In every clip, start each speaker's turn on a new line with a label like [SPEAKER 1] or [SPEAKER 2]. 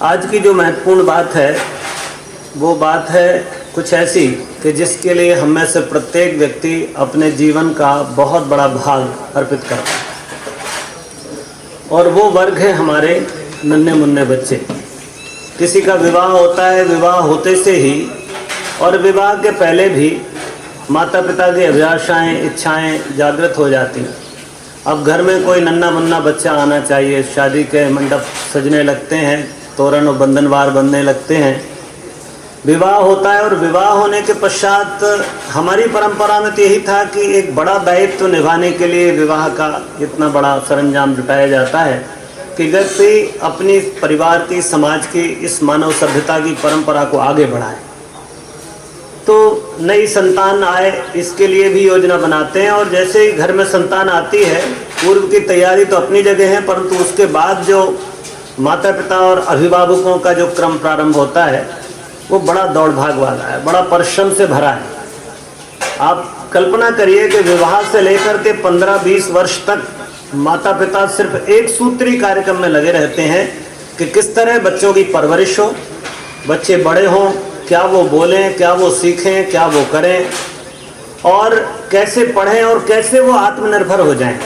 [SPEAKER 1] आज की जो महत्वपूर्ण बात है वो बात है कुछ ऐसी कि जिसके लिए हम में से प्रत्येक व्यक्ति अपने जीवन का बहुत बड़ा भाग अर्पित करता है, और वो वर्ग है हमारे नन्हे मुन्ने बच्चे। किसी का विवाह होता है, विवाह होते से ही और विवाह के पहले भी माता पिता की अभिलाषाएं, इच्छाएं जागृत हो जाती हैं। अब घर में कोई नन्हा मुन्ना बच्चा आना चाहिए, शादी के मंडप सजने लगते हैं, तोरण और बंधनवार बनने लगते हैं, विवाह होता है। और विवाह होने के पश्चात हमारी परंपरा में तो यही था कि एक बड़ा दायित्व निभाने के लिए विवाह का इतना बड़ा सरंजाम जुटाया जाता है कि व्यक्ति अपनी परिवार की, समाज की, इस मानव सभ्यता की परंपरा को आगे बढ़ाए। तो नई संतान आए इसके लिए भी योजना बनाते हैं, और जैसे ही घर में संतान आती है पूर्व की तैयारी तो अपनी जगह है, परंतु उसके बाद जो माता पिता और अभिभावकों का जो क्रम प्रारंभ होता है वो बड़ा दौड़ भाग वाला है, बड़ा परिश्रम से भरा है। आप कल्पना करिए कि विवाह से लेकर के 15-20 वर्ष तक माता पिता सिर्फ एक सूत्री कार्यक्रम में लगे रहते हैं कि किस तरह बच्चों की परवरिश हो, बच्चे बड़े हों, क्या वो बोलें, क्या वो सीखें, क्या वो करें, और कैसे पढ़ें, और कैसे वो आत्मनिर्भर हो जाएं,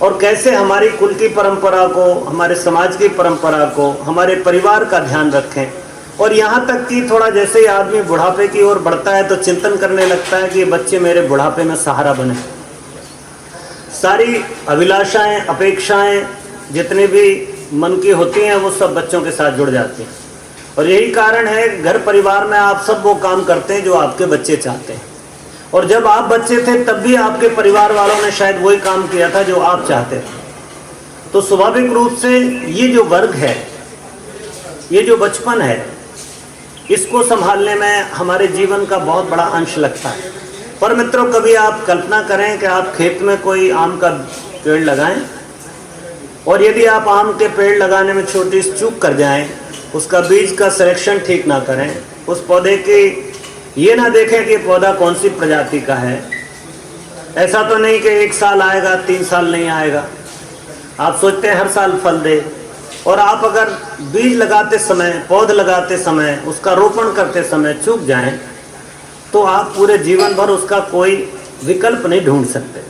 [SPEAKER 1] और कैसे हमारी कुल की परंपरा को, हमारे समाज की परंपरा को, हमारे परिवार का ध्यान रखें। और यहाँ तक कि थोड़ा जैसे ही आदमी बुढ़ापे की ओर बढ़ता है तो चिंतन करने लगता है कि ये बच्चे मेरे बुढ़ापे में सहारा बने। सारी अभिलाषाएं, अपेक्षाएं जितनी भी मन की होती हैं वो सब बच्चों के साथ जुड़ जाती हैं। और यही कारण है घर परिवार में आप सब वो काम करते हैं जो आपके बच्चे चाहते हैं, और जब आप बच्चे थे तब भी आपके परिवार वालों ने शायद वही काम किया था जो आप चाहते थे। तो स्वाभाविक रूप से ये जो वर्ग है, ये जो बचपन है, इसको संभालने में हमारे जीवन का बहुत बड़ा अंश लगता है। पर मित्रों, कभी आप कल्पना करें कि आप खेत में कोई आम का पेड़ लगाएं, और यदि आप आम के पेड़ लगाने में छोटी सी चूक कर जाएं, उसका बीज का सिलेक्शन ठीक ना करें, उस पौधे की ये ना देखें कि पौधा कौन सी प्रजाति का है। ऐसा तो नहीं कि 1 साल आएगा, 3 साल नहीं आएगा। आप सोचते हैं हर साल फल दे, और आप अगर बीज लगाते समय, पौध लगाते समय, उसका रोपण करते समय चूक जाएं तो आप पूरे जीवन भर उसका कोई विकल्प नहीं ढूंढ सकते।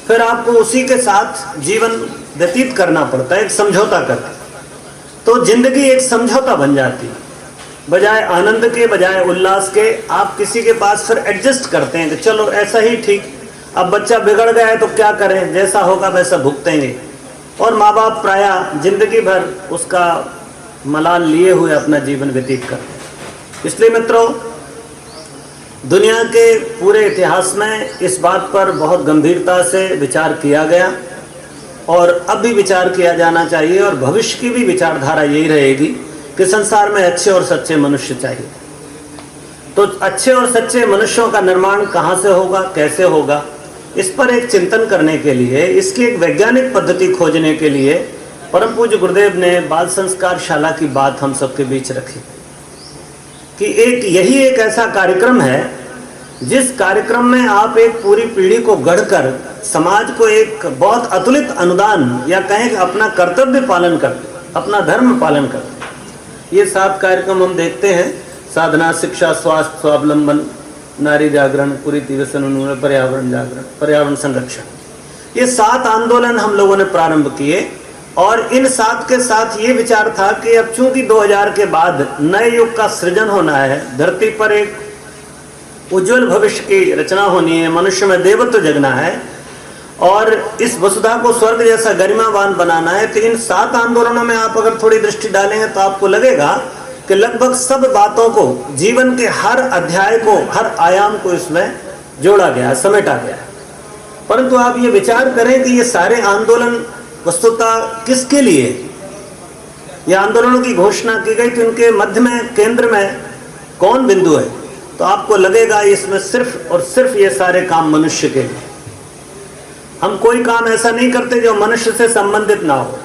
[SPEAKER 1] फिर आपको उसी के साथ जीवन व्यतीत करना पड़ता है, एक समझौता करके। तो जिंदगी एक समझौता बन जाती है। बजाय आनंद के, बजाय उल्लास के, आप किसी के पास फिर एडजस्ट करते हैं कि चलो ऐसा ही ठीक, अब बच्चा बिगड़ गया है तो क्या करें, जैसा होगा वैसा भुगतेंगे। और माँ बाप प्रायः जिंदगी भर उसका मलाल लिए हुए अपना जीवन व्यतीत करते हैं। इसलिए मित्रों, दुनिया के पूरे इतिहास में इस बात पर बहुत गंभीरता से विचार किया गया, और अब भी विचार किया जाना चाहिए, और भविष्य की भी विचारधारा यही रहेगी कि संसार में अच्छे और सच्चे मनुष्य चाहिए। तो अच्छे और सच्चे मनुष्यों का निर्माण कहाँ से होगा, कैसे होगा, इस पर एक चिंतन करने के लिए, इसकी एक वैज्ञानिक पद्धति खोजने के लिए परम पूज्य गुरुदेव ने बाल संस्कार शाला की बात हम सबके बीच रखी कि यही एक ऐसा कार्यक्रम है जिस कार्यक्रम में आप एक पूरी पीढ़ी को गढ़कर समाज को एक बहुत अतुलित अनुदान, या कहें कि अपना कर्तव्य पालन करते, अपना धर्म पालन करते। ये 7 कार्यक्रम हम देखते हैं: साधना, शिक्षा, स्वास्थ्य, स्वावलंबन, नारी जागरण, कुरीति व्यसन उन्मूलन, पर्यावरण जागरण, पर्यावरण संरक्षण। ये 7 आंदोलन हम लोगों ने प्रारंभ किए, और इन 7 के साथ ये विचार था कि अब चूंकि 2000 के बाद नए युग का सृजन होना है, धरती पर एक उज्जवल भविष्य की रचना होनी है, मनुष्य में देवत्व जगना है, और इस वसुधा को स्वर्ग जैसा गरिमावान बनाना है। तो इन 7 आंदोलनों में आप अगर थोड़ी दृष्टि डालेंगे तो आपको लगेगा कि लगभग सब बातों को, जीवन के हर अध्याय को, हर आयाम को इसमें जोड़ा गया, समेटा गया। परंतु आप ये विचार करें कि ये सारे आंदोलन वस्तुतः किसके लिए, ये आंदोलनों की घोषणा की गई, तो इनके मध्य में, केंद्र में कौन बिंदु है, तो आपको लगेगा इसमें सिर्फ और सिर्फ ये सारे काम मनुष्य के लिए। हम कोई काम ऐसा नहीं करते जो मनुष्य से संबंधित ना हो।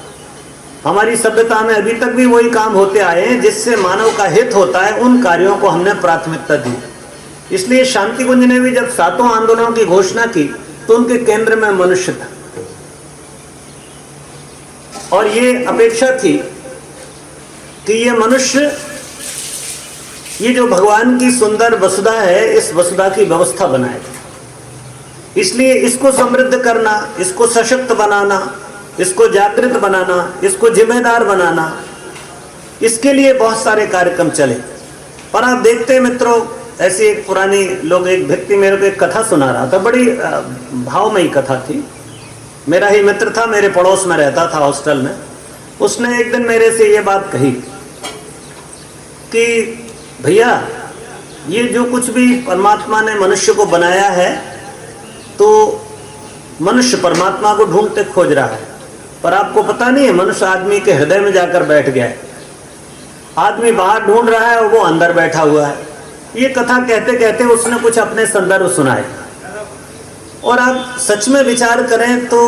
[SPEAKER 1] हमारी सभ्यता में अभी तक भी वही काम होते आए हैं जिससे मानव का हित होता है, उन कार्यों को हमने प्राथमिकता दी। इसलिए शांति कुंज ने भी जब 7 आंदोलनों की घोषणा की तो उनके केंद्र में मनुष्य था, और ये अपेक्षा थी कि ये मनुष्य, ये जो भगवान की सुंदर वसुधा है, इस वसुधा की व्यवस्था बनाएगा। इसलिए इसको समृद्ध करना, इसको सशक्त बनाना, इसको जागृत बनाना, इसको जिम्मेदार बनाना, इसके लिए बहुत सारे कार्यक्रम चले। पर आप देखते हैं मित्रों, ऐसी एक पुरानी लोग, एक व्यक्ति मेरे को एक कथा सुना रहा था, बड़ी भावमयी कथा थी। मेरा ही मित्र था, मेरे पड़ोस में रहता था हॉस्टल में। उसने एक दिन मेरे से ये बात कही कि भैया, ये जो कुछ भी परमात्मा ने मनुष्य को बनाया है, तो मनुष्य परमात्मा को ढूंढते खोज रहा है, पर आपको पता नहीं है मनुष्य आदमी के हृदय में जाकर बैठ गया है। आदमी बाहर ढूंढ रहा है और वो अंदर बैठा हुआ है। ये कथा कहते कहते उसने कुछ अपने संदर्भ सुनाए। और आप सच में विचार करें तो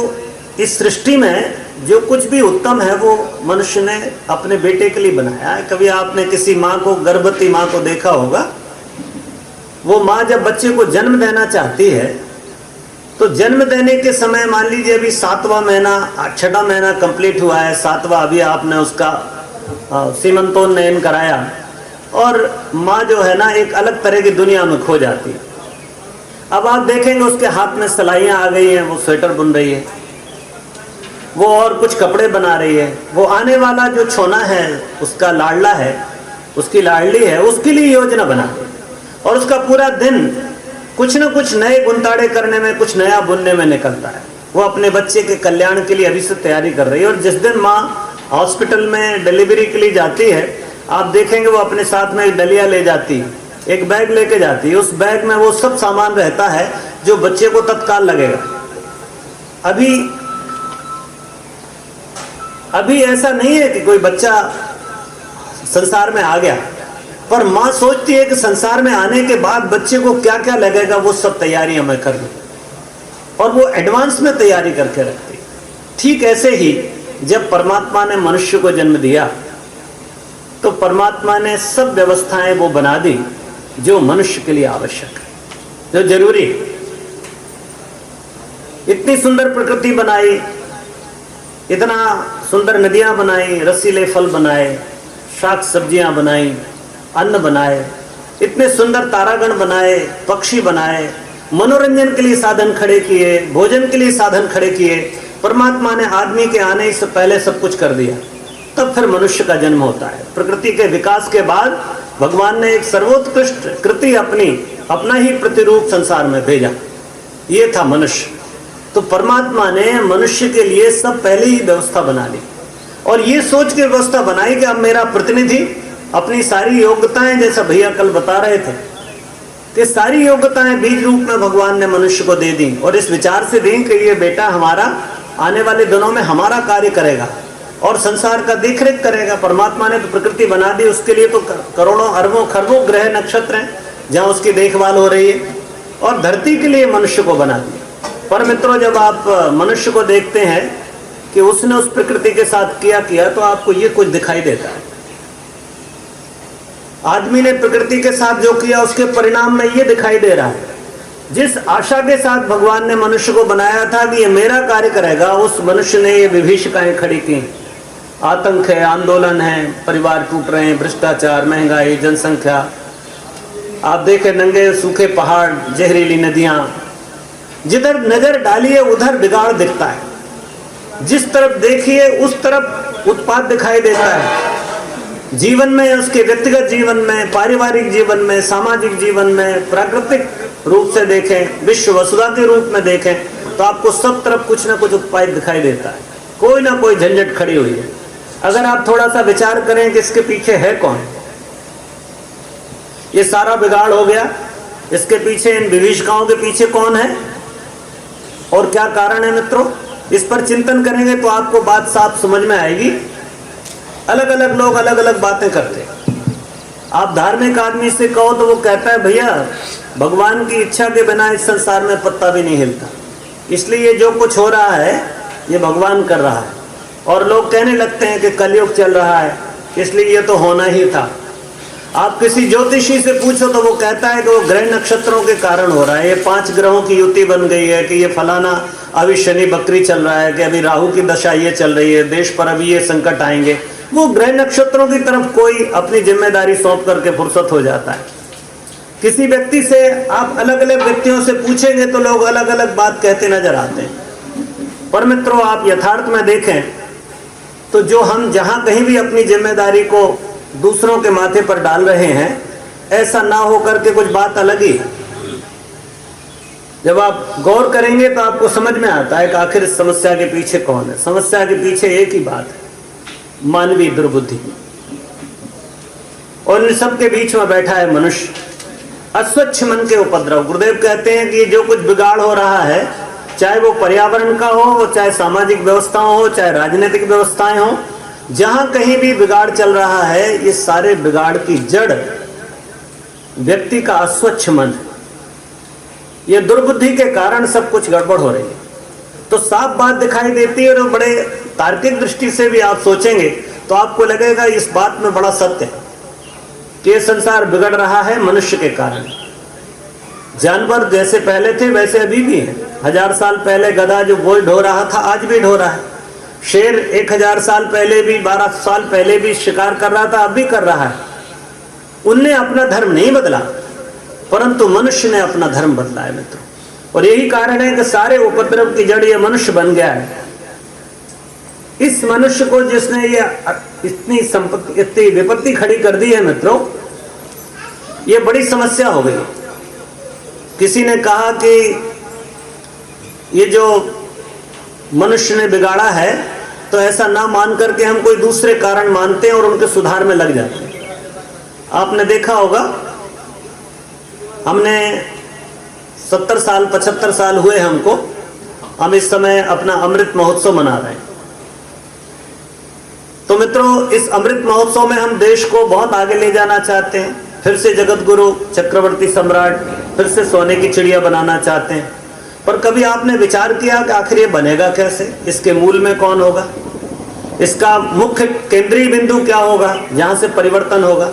[SPEAKER 1] इस सृष्टि में जो कुछ भी उत्तम है वो मनुष्य ने अपने बेटे के लिए बनाया है। कभी आपने किसी माँ को, गर्भवती माँ को देखा होगा, वो माँ जब बच्चे को जन्म देना चाहती है तो जन्म देने के समय, मान लीजिए अभी 7वां महीना, 6वां महीना कंप्लीट हुआ है, 7वां अभी आपने उसका सीमंतोन्नयन कराया, और माँ जो है ना एक अलग तरह की दुनिया में खो जाती है। अब आप देखेंगे उसके हाथ में सिलाइयाँ आ गई हैं, वो स्वेटर बुन रही है, वो और कुछ कपड़े बना रही है। वो आने वाला जो छोना है, उसका लाडला है, उसकी लाडली है, उसके लिए योजना बना रही है। और उसका पूरा दिन कुछ न कुछ नए गुंताड़े करने में, कुछ नया बुनने में निकलता है। वो अपने बच्चे के कल्याण के लिए अभी से तैयारी कर रही है। और जिस दिन माँ हॉस्पिटल में डिलीवरी के लिए जाती है, आप देखेंगे वो अपने साथ में एक डलिया ले जाती है, एक बैग लेके जाती है। उस बैग में वो सब सामान रहता है जो बच्चे को तत्काल लगेगा। अभी ऐसा नहीं है कि कोई बच्चा संसार में आ गया, पर माँ सोचती है कि संसार में आने के बाद बच्चे को क्या क्या लगेगा, वो सब तैयारियां मैं कर लूं, और वो एडवांस में तैयारी करके रखती। ठीक ऐसे ही जब परमात्मा ने मनुष्य को जन्म दिया तो परमात्मा ने सब व्यवस्थाएं वो बना दी जो मनुष्य के लिए आवश्यक है, जो जरूरी है। इतनी सुंदर प्रकृति बनाई, इतना सुंदर नदियां बनाई, रसीले फल बनाए, शाक सब्जियां बनाई, अन्न बनाए, इतने सुंदर तारागण बनाए, पक्षी बनाए, मनोरंजन के लिए साधन खड़े किए, भोजन के लिए साधन खड़े किए। परमात्मा ने आदमी के आने से पहले सब कुछ कर दिया, तब फिर मनुष्य का जन्म होता है। प्रकृति के विकास के बाद भगवान ने एक सर्वोत्कृष्ट कृति अपना ही प्रतिरूप संसार में भेजा, ये था मनुष्य। तो परमात्मा ने मनुष्य के लिए सब पहले ही व्यवस्था बना ली, और ये सोच के व्यवस्था बनाई कि अब मेरा प्रतिनिधि अपनी सारी योग्यताएं, जैसा भैया कल बता रहे थे, कि सारी योग्यताएं बीज रूप में भगवान ने मनुष्य को दे दी, और इस विचार से दी कि ये बेटा हमारा आने वाले दिनों में हमारा कार्य करेगा और संसार का देखरेख करेगा। परमात्मा ने तो प्रकृति बना दी, उसके लिए तो करोड़ों अरबों खरबों ग्रह नक्षत्र हैं जहाँ उसकी देखभाल हो रही है, और धरती के लिए मनुष्य को बना दिया। पर मित्रों, जब आप मनुष्य को देखते हैं कि उसने उस प्रकृति के साथ किया तो आपको ये कुछ दिखाई देता है। आदमी ने प्रकृति के साथ जो किया उसके परिणाम में ये दिखाई दे रहा है। जिस आशा के साथ भगवान ने मनुष्य को बनाया था कि ये मेरा कार्य करेगा, उस मनुष्य ने ये विभीषिकाएं खड़ी की। आतंक है, आंदोलन है, परिवार टूट रहे हैं, भ्रष्टाचार, महंगाई, जनसंख्या, आप देखें नंगे सूखे पहाड़, जहरीली नदियां, जिधर नजर डालिए उधर बिगाड़ दिखता है। जिस तरफ देखिए उस तरफ उत्पाद दिखाई देता है। जीवन में, उसके व्यक्तिगत जीवन में, पारिवारिक जीवन में, सामाजिक जीवन में, प्राकृतिक रूप से देखें, विश्व वसुधा के रूप में देखें, तो आपको सब तरफ कुछ ना कुछ उत्पाद दिखाई देता है। कोई ना कोई झंझट खड़ी हुई है। अगर आप थोड़ा सा विचार करें कि इसके पीछे है कौन, ये सारा बिगाड़ हो गया, इसके पीछे, इन विभीषिकाओं के पीछे कौन है और क्या कारण है मित्रों, इस पर चिंतन करेंगे तो आपको बात साफ समझ में आएगी। अलग अलग लोग अलग अलग बातें करते हैं। आप धार्मिक आदमी से कहो तो वो कहता है भैया भगवान की इच्छा के बिना इस संसार में पत्ता भी नहीं हिलता, इसलिए जो कुछ हो रहा है ये भगवान कर रहा है। और लोग कहने लगते हैं कि कलयुग चल रहा है इसलिए ये तो होना ही था। आप किसी ज्योतिषी से पूछो तो वो कहता है कि वो ग्रह नक्षत्रों के कारण हो रहा है, ये 5 ग्रहों की युति बन गई है, कि ये फलाना अभी शनि बकरी चल रहा है, कि अभी राहु की दशा ये चल रही है, देश पर अभी ये संकट आएंगे, वो ग्रह नक्षत्रों की तरफ कोई अपनी जिम्मेदारी सौंप करके फुर्सत हो जाता है। किसी व्यक्ति से आप अलग अलग व्यक्तियों से पूछेंगे तो लोग अलग अलग बात कहते नजर आते हैं। पर मित्रों, आप यथार्थ में देखें तो जो हम जहां कहीं भी अपनी जिम्मेदारी को दूसरों के माथे पर डाल रहे हैं, ऐसा ना हो करके कुछ बात अलग ही है। जब आप गौर करेंगे तो आपको समझ में आता है कि आखिर इस समस्या के पीछे कौन है। समस्या के पीछे एक ही बात है, मानवीय दुर्बुद्धि। और इन सब के बीच में बैठा है मनुष्य, अस्वच्छ मन के उपद्रव। गुरुदेव कहते हैं कि जो कुछ बिगाड़ हो रहा है, चाहे वो पर्यावरण का हो, वो चाहे सामाजिक व्यवस्थाओं हो, चाहे राजनीतिक व्यवस्थाएं हो, जहां कहीं भी बिगाड़ चल रहा है, ये सारे बिगाड़ की जड़ व्यक्ति का अस्वच्छ मन है। ये दुर्बुद्धि के कारण सब कुछ गड़बड़ हो रही है। तो साफ बात दिखाई देती है। और बड़े तार्किक दृष्टि से भी आप सोचेंगे तो आपको लगेगा इस बात में बड़ा सत्य है कि ये संसार बिगड़ रहा है मनुष्य के कारण। जानवर जैसे पहले थे वैसे अभी भी हैं। 1000 साल पहले गधा जो बोझ ढो रहा था, आज भी ढो रहा है। शेर 1000 साल पहले भी, 12 साल पहले भी शिकार कर रहा था, अब भी कर रहा है। उनने अपना धर्म नहीं बदला, परंतु मनुष्य ने अपना धर्म बदला है मित्रों। और यही कारण है कि सारे उपद्रव की जड़ ये मनुष्य बन गया है। इस मनुष्य को जिसने ये इतनी संपत्ति, इतनी विपत्ति खड़ी कर दी है मित्रों, ये बड़ी समस्या हो गई। किसी ने कहा कि ये जो मनुष्य ने बिगाड़ा है, तो ऐसा ना मान करके हम कोई दूसरे कारण मानते हैं और उनके सुधार में लग जाते हैं। आपने देखा होगा, हमने 70 साल 75 साल हुए हमको, हम इस समय अपना अमृत महोत्सव मना रहे हैं। तो मित्रों, इस अमृत महोत्सव में हम देश को बहुत आगे ले जाना चाहते हैं। फिर से जगत गुरु, चक्रवर्ती सम्राट, फिर से सोने की चिड़िया बनाना चाहते हैं। पर कभी आपने विचार किया कि आखिर ये बनेगा कैसे? इसके मूल में कौन होगा? इसका मुख्य केंद्रीय बिंदु क्या होगा जहां से परिवर्तन होगा?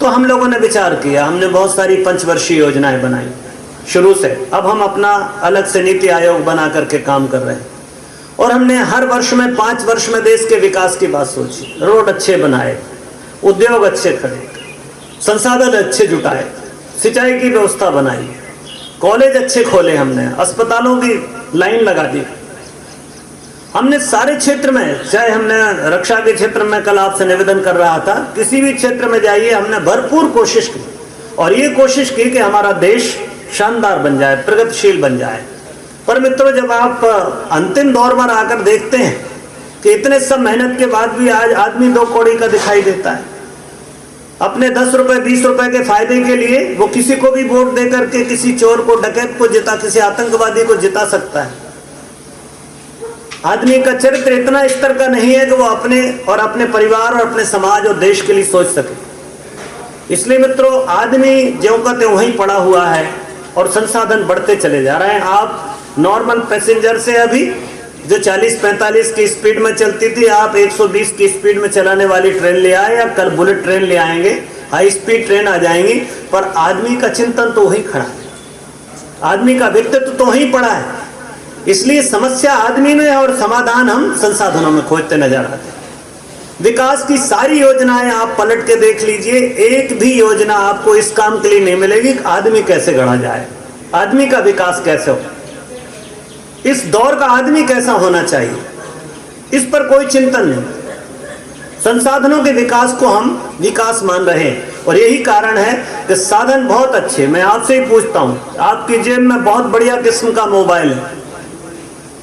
[SPEAKER 1] तो हम लोगों ने विचार किया। हमने बहुत सारी पंचवर्षीय योजनाएं बनाई शुरू से। अब हम अपना अलग से नीति आयोग बना करके काम कर रहे हैं। और हमने हर वर्ष में 5 वर्ष में देश के विकास की बात सोची। रोड अच्छे बनाए, उद्योग अच्छे खड़े, संसाधन अच्छे जुटाए, सिंचाई की व्यवस्था बनाई, कॉलेज अच्छे खोले, हमने अस्पतालों की लाइन लगा दी। हमने सारे क्षेत्र में, चाहे हमने रक्षा के क्षेत्र में, कल आपसे निवेदन कर रहा था, किसी भी क्षेत्र में जाइए, हमने भरपूर कोशिश की। और ये कोशिश की कि हमारा देश शानदार बन जाए, प्रगतिशील बन जाए। पर मित्रों, जब आप अंतिम दौर पर आकर देखते हैं कि इतने सब मेहनत के बाद भी आज आदमी 2 कौड़ी का दिखाई देता है। अपने 10 रुपए 20 रुपए के फायदे के लिए वो किसी को भी वोट दे करके किसी चोर को, डकैत को जिता, किसी आतंकवादी को जिता सकता है। आदमी का चरित्र इतना स्तर का नहीं है कि वो अपने और अपने परिवार और अपने समाज और देश के लिए सोच सके। इसलिए मित्रों, आदमी ज्यों का त्यों वहीं पड़ा हुआ है और संसाधन बढ़ते चले जा रहे हैं। आप नॉर्मल पैसेंजर से अभी जो 40-45 की स्पीड में चलती थी, आप 120 की स्पीड में चलाने वाली ट्रेन ले आए, या कल बुलेट ट्रेन ले आएंगे, हाई स्पीड ट्रेन आ जाएंगी, पर आदमी का चिंतन तो वहीं खड़ा है, आदमी का व्यक्तित्व तो वहीं पड़ा है। इसलिए समस्या आदमी में और समाधान हम संसाधनों में खोजते नजर आते हैं। विकास की सारी योजनाएं आप पलट के देख लीजिए, एक भी योजना आपको इस काम के लिए नहीं मिलेगी कि आदमी कैसे गढ़ा जाए, आदमी का विकास कैसे हो, इस दौर का आदमी कैसा होना चाहिए, इस पर कोई चिंतन नहीं। संसाधनों के विकास को हम विकास मान रहे हैं। और यही कारण है कि साधन बहुत अच्छे। मैं आपसे ही पूछता हूं, आपकी जेब में बहुत बढ़िया किस्म का मोबाइल है,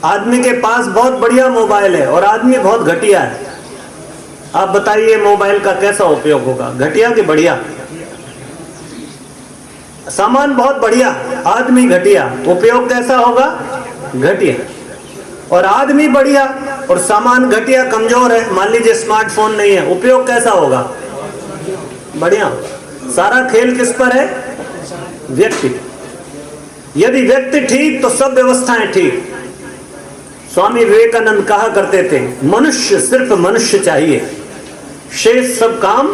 [SPEAKER 1] आदमी के पास बहुत बढ़िया मोबाइल है, और आदमी बहुत घटिया है। आप बताइए मोबाइल का कैसा उपयोग होगा, घटिया कि बढ़िया? सामान बहुत बढ़िया, आदमी घटिया, उपयोग कैसा होगा? घटिया। और आदमी बढ़िया और सामान घटिया, कमजोर है, मान लीजिए स्मार्टफोन नहीं है, उपयोग कैसा होगा? बढ़िया। सारा खेल किस पर है? व्यक्ति। यदि व्यक्ति ठीक तो सब व्यवस्थाएं ठीक। स्वामी विवेकानंद कहा करते थे, मनुष्य, सिर्फ मनुष्य चाहिए, शेष सब काम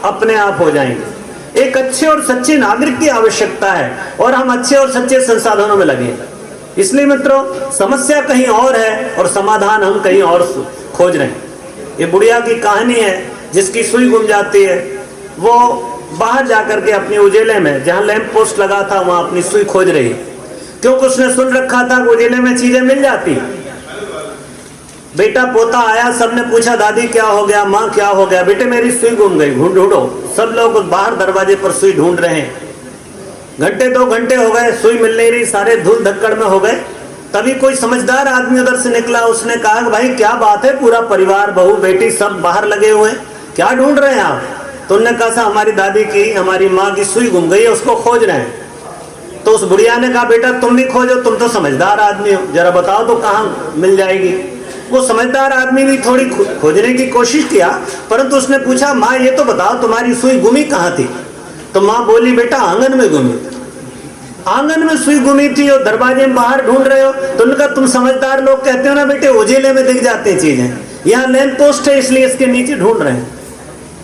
[SPEAKER 1] अपने आप हो जाएंगे। एक अच्छे और सच्चे नागरिक की आवश्यकता है और हम अच्छे और सच्चे संसाधनों में लगे। इसलिए मित्रों, समस्या कहीं और है और समाधान हम कहीं और खोज रहे हैं। ये बुढ़िया की कहानी है जिसकी सुई गुम जाती है वो बाहर जाकर के अपनी उजेले में जहां लैंप पोस्ट लगा था वहां अपनी सुई खोज रही, क्योंकि उसने सुन रखा था कि उजेले में चीजें मिल जाती। बेटा पोता आया, सबने पूछा दादी क्या हो गया, माँ क्या हो गया, बेटे मेरी सुई गुम गई, ढूंढो। सब लोग बाहर दरवाजे पर सुई ढूंढ रहे हैं। घंटे 2 घंटे हो गए, सुई मिल नहीं रही, सारे धूल धक्कड़ में हो गए। तभी कोई समझदार आदमी उधर से निकला, उसने कहा कि भाई क्या बात है, पूरा परिवार बहू बेटी सब बाहर लगे हुए हैं, क्या ढूंढ रहे हैं आप? तो उन्होंने कहा हमारी दादी की, हमारी माँ की सुई गुम गई है, उसको खोज रहे हैं। तो उस बुढ़िया ने कहा बेटा तुम भी खोजो, तुम तो समझदार आदमी हो, जरा बताओ तो कहाँ मिल जाएगी। वो समझदार आदमी भी थोड़ी खोजने की कोशिश किया, परंतु उसने पूछा माँ ये तो बताओ तुम्हारी सुई गुमी कहाँ थी? तो माँ बोली बेटा आंगन में गुमी। आंगन में सुई गुमी थी और दरवाजे में बाहर ढूंढ रहे हो? तो उनका तुम समझदार लोग कहते हो ना बेटे उजेले में दिख जाती हैं चीजें, यहाँ लैंप पोस्ट है इसलिए इसके नीचे ढूंढ रहे हैं।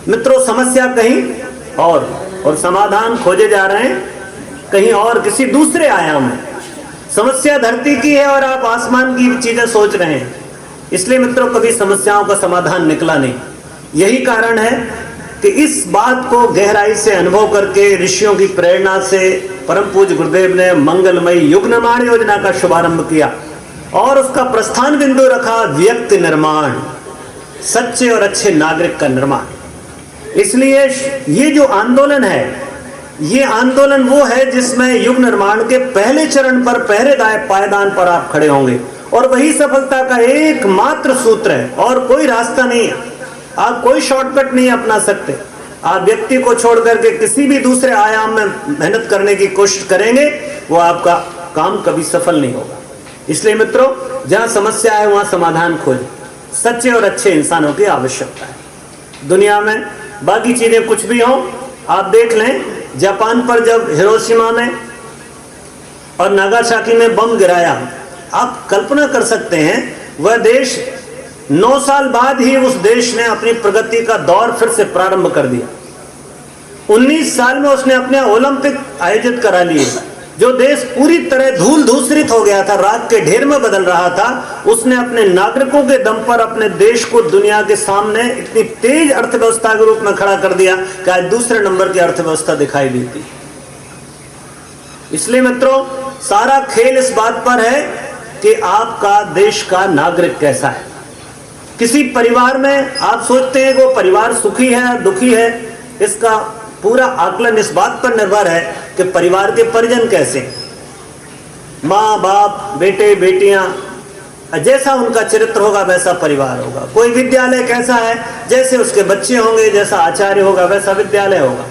[SPEAKER 1] मित्रों समस्या कहीं और समाधान खोजे जा रहे हैं कहीं और, किसी दूसरे आयाम में। समस्या धरती की है और आप आसमान की चीजें सोच रहे हैं, इसलिए मित्रों कभी समस्याओं का समाधान निकला नहीं। यही कारण है कि इस बात को गहराई से अनुभव करके ऋषियों की प्रेरणा से परम पूज्य गुरुदेव ने मंगलमयी युग निर्माण योजना का शुभारंभ किया और उसका प्रस्थान बिंदु रखा व्यक्ति निर्माण, सच्चे और अच्छे नागरिक का निर्माण। इसलिए ये जो आंदोलन है, ये आंदोलन वो है जिसमें युग निर्माण के पहले चरण पर, पहले पायदान पर आप खड़े होंगे और वही सफलता का एकमात्र सूत्र है और कोई रास्ता नहीं है। आप कोई शॉर्टकट नहीं अपना सकते। आप व्यक्ति को छोड़ करके किसी भी दूसरे आयाम में मेहनत करने की कोशिश करेंगे, वो आपका काम कभी सफल नहीं होगा। इसलिए मित्रों जहां समस्या है वहां समाधान खोजें। सच्चे और अच्छे इंसानों की आवश्यकता है दुनिया में। बाकी चीजें कुछ भी हो, आप देख लें जापान पर जब हिरोशिमा में और नागासाकी में बम गिराया, आप कल्पना कर सकते हैं वह देश 9 साल बाद ही उस देश ने अपनी प्रगति का दौर फिर से प्रारंभ कर दिया। 19 साल में उसने अपने ओलंपिक आयोजित करा लिए। जो देश पूरी तरह धूल धूसरित हो गया था, राख के ढेर में बदल रहा था, उसने अपने नागरिकों के दम पर अपने देश को दुनिया के सामने इतनी तेज अर्थव्यवस्था के रूप में खड़ा कर दिया कि आज दूसरे नंबर की अर्थव्यवस्था दिखाई देती। इसलिए मित्रों सारा खेल इस बात पर है कि आपका देश का नागरिक कैसा है। किसी परिवार में आप सोचते हैं कि वो परिवार सुखी है दुखी है, इसका पूरा आकलन इस बात पर निर्भर है कि परिवार के परिजन कैसे, माँ बाप बेटे बेटियां, जैसा उनका चरित्र होगा वैसा परिवार होगा। कोई विद्यालय कैसा है, जैसे उसके बच्चे होंगे, जैसा आचार्य होगा वैसा विद्यालय होगा।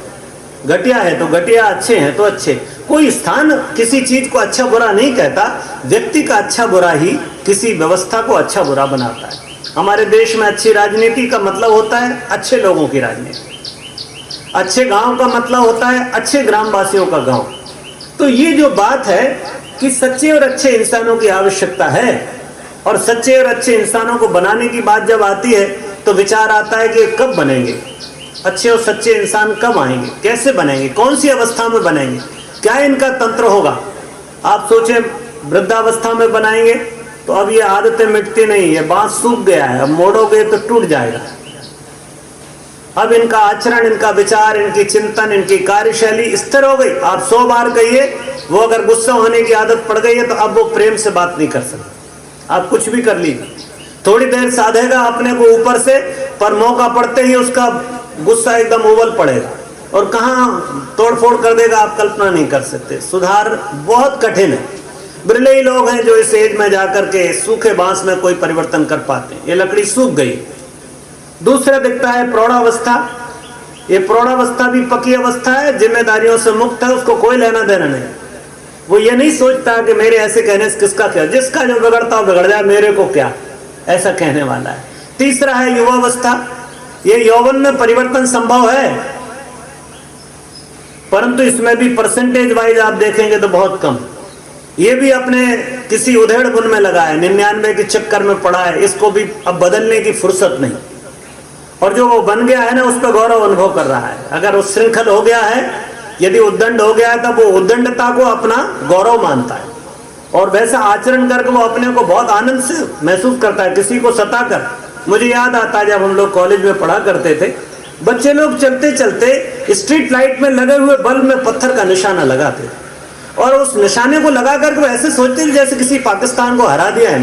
[SPEAKER 1] घटिया है तो घटिया, अच्छे हैं तो अच्छे। कोई स्थान किसी चीज को अच्छा बुरा नहीं कहता, व्यक्ति का अच्छा बुरा ही किसी व्यवस्था को अच्छा बुरा बनाता है। हमारे देश में अच्छी राजनीति का मतलब होता है अच्छे लोगों की राजनीति, अच्छे गांव का मतलब होता है अच्छे ग्रामवासियों का गांव। तो ये जो बात है कि सच्चे और अच्छे इंसानों की आवश्यकता है, और सच्चे और अच्छे इंसानों को बनाने की बात जब आती है तो विचार आता है कि कब बनेंगे अच्छे और सच्चे इंसान, कब आएंगे, कैसे बनेंगे, कौन सी अवस्था में बनेंगे, क्या इनका तंत्र होगा। आप सोचे वृद्धावस्था में बनाएंगे तो अब ये आदतें मिटती नहीं है, बांस सूख गया है, अब मोड़ोगे तो टूट जाएगा। अब इनका आचरण, इनका विचार, इनकी चिंतन, इनकी कार्यशैली स्थिर हो गई। आप 100 बार कहिए, वो अगर गुस्सा होने की आदत पड़ गई है तो अब वो प्रेम से बात नहीं कर सकता। आप कुछ भी कर लीजिए, थोड़ी देर साधेगा अपने को ऊपर से, पर मौका पड़ते ही उसका गुस्सा एकदम उबल पड़ेगा और कहाँ तोड़फोड़ कर देगा आप कल्पना नहीं कर सकते। सुधार बहुत कठिन है। बिरले ही लोग हैं जो इस एज में जाकर के सूखे बांस में कोई परिवर्तन कर पाते हैं। ये लकड़ी सूख गई। दूसरा दिखता है प्रौढ़ावस्था। ये प्रौढ़ावस्था भी पक्की अवस्था है, जिम्मेदारियों से मुक्त है, उसको कोई लेना देना नहीं। वो ये नहीं सोचता कि मेरे ऐसे कहने से किसका क्या, जिसका जो बिगड़ता हो बिगड़ जाए, मेरे को क्या, ऐसा कहने वाला है। तीसरा है युवावस्था। ये यौवन में परिवर्तन संभव है, परंतु इसमें भी परसेंटेज वाइज आप देखेंगे तो बहुत कम। ये भी अपने किसी उधेड़ बुन में लगा है, 99 के चक्कर में पड़ा है, इसको भी अब बदलने की फुर्सत नहीं। और जो वो बन गया है ना, उस पर गौरव अनुभव कर रहा है। अगर वो श्रृंखल हो गया है, यदि उद्दंड हो गया है, तब वो उद्दंडता को अपना गौरव मानता है और वैसा आचरण करके वो अपने को बहुत आनंद से महसूस करता है, किसी को सताकर। मुझे याद आता है जब हम लोग कॉलेज में पढ़ा करते थे बच्चे लोग चलते चलते स्ट्रीट लाइट में लगे हुए बल्ब में पत्थर का निशाना लगाते और उस निशाने को लगा करके वो ऐसे सोचते जैसे किसी पाकिस्तान को हरा दिया है।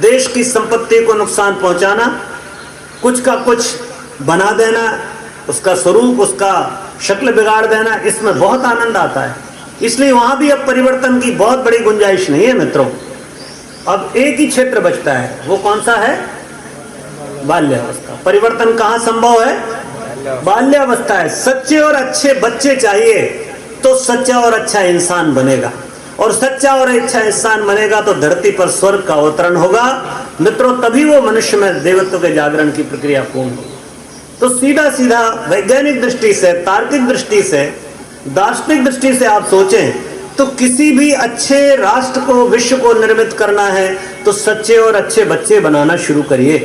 [SPEAKER 1] देश की संपत्ति को नुकसान पहुंचाना, कुछ का कुछ बना देना, उसका स्वरूप, उसका शक्ल बिगाड़ देना, इसमें बहुत आनंद आता है। इसलिए वहां भी अब परिवर्तन की बहुत बड़ी गुंजाइश नहीं है मित्रों। अब एक ही क्षेत्र बचता है, वो कौन सा है? बाल्यावस्था। परिवर्तन कहाँ संभव है? बाल्यावस्था है। सच्चे और अच्छे बच्चे चाहिए तो सच्चा और अच्छा इंसान बनेगा, और सच्चा और अच्छा इंसान बनेगा तो धरती पर स्वर्ग का अवतरण होगा मित्रों। तभी वो मनुष्य में देवत्व के जागरण की प्रक्रिया पूर्ण होगी। तो सीधा सीधा वैज्ञानिक दृष्टि से, तार्किक दृष्टि से, दार्शनिक दृष्टि से आप सोचें तो किसी भी अच्छे राष्ट्र को, विश्व को निर्मित करना है तो सच्चे और अच्छे बच्चे बनाना शुरू करिए।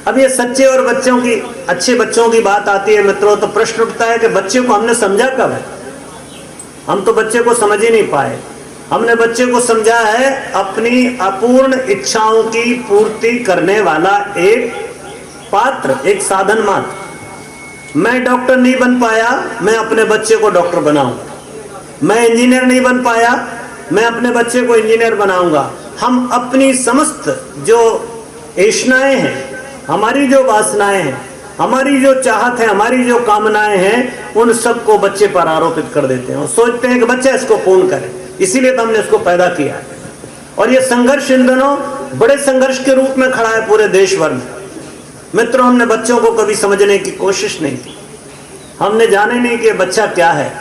[SPEAKER 1] अब ये सच्चे और अच्छे बच्चों की बात आती है मित्रों, तो प्रश्न उठता है कि बच्चे को हमने समझा कब है? हम तो बच्चे को समझ ही नहीं पाए। हमने बच्चे को समझा है अपनी अपूर्ण इच्छाओं की पूर्ति करने वाला एक पात्र, एक साधन मात्र। मैं डॉक्टर नहीं बन पाया, मैं अपने बच्चे को डॉक्टर बनाऊं। मैं इंजीनियर नहीं बन पाया, मैं अपने बच्चे को इंजीनियर बनाऊंगा। हम अपनी समस्त जो ऐशनाएं हैं, हमारी जो वासनाएं हैं, हमारी जो चाहत है, हमारी जो कामनाएं हैं, उन सबको बच्चे पर आरोपित कर देते हैं और सोचते हैं कि बच्चा इसको पूर्ण करे, इसीलिए तो हमने इसको पैदा किया है। और ये संघर्ष इन दिनों बड़े संघर्ष के रूप में खड़ा है पूरे देश भर में। मित्रों, हमने बच्चों को कभी समझने की कोशिश नहीं की। हमने जाने नहीं कि बच्चा क्या है।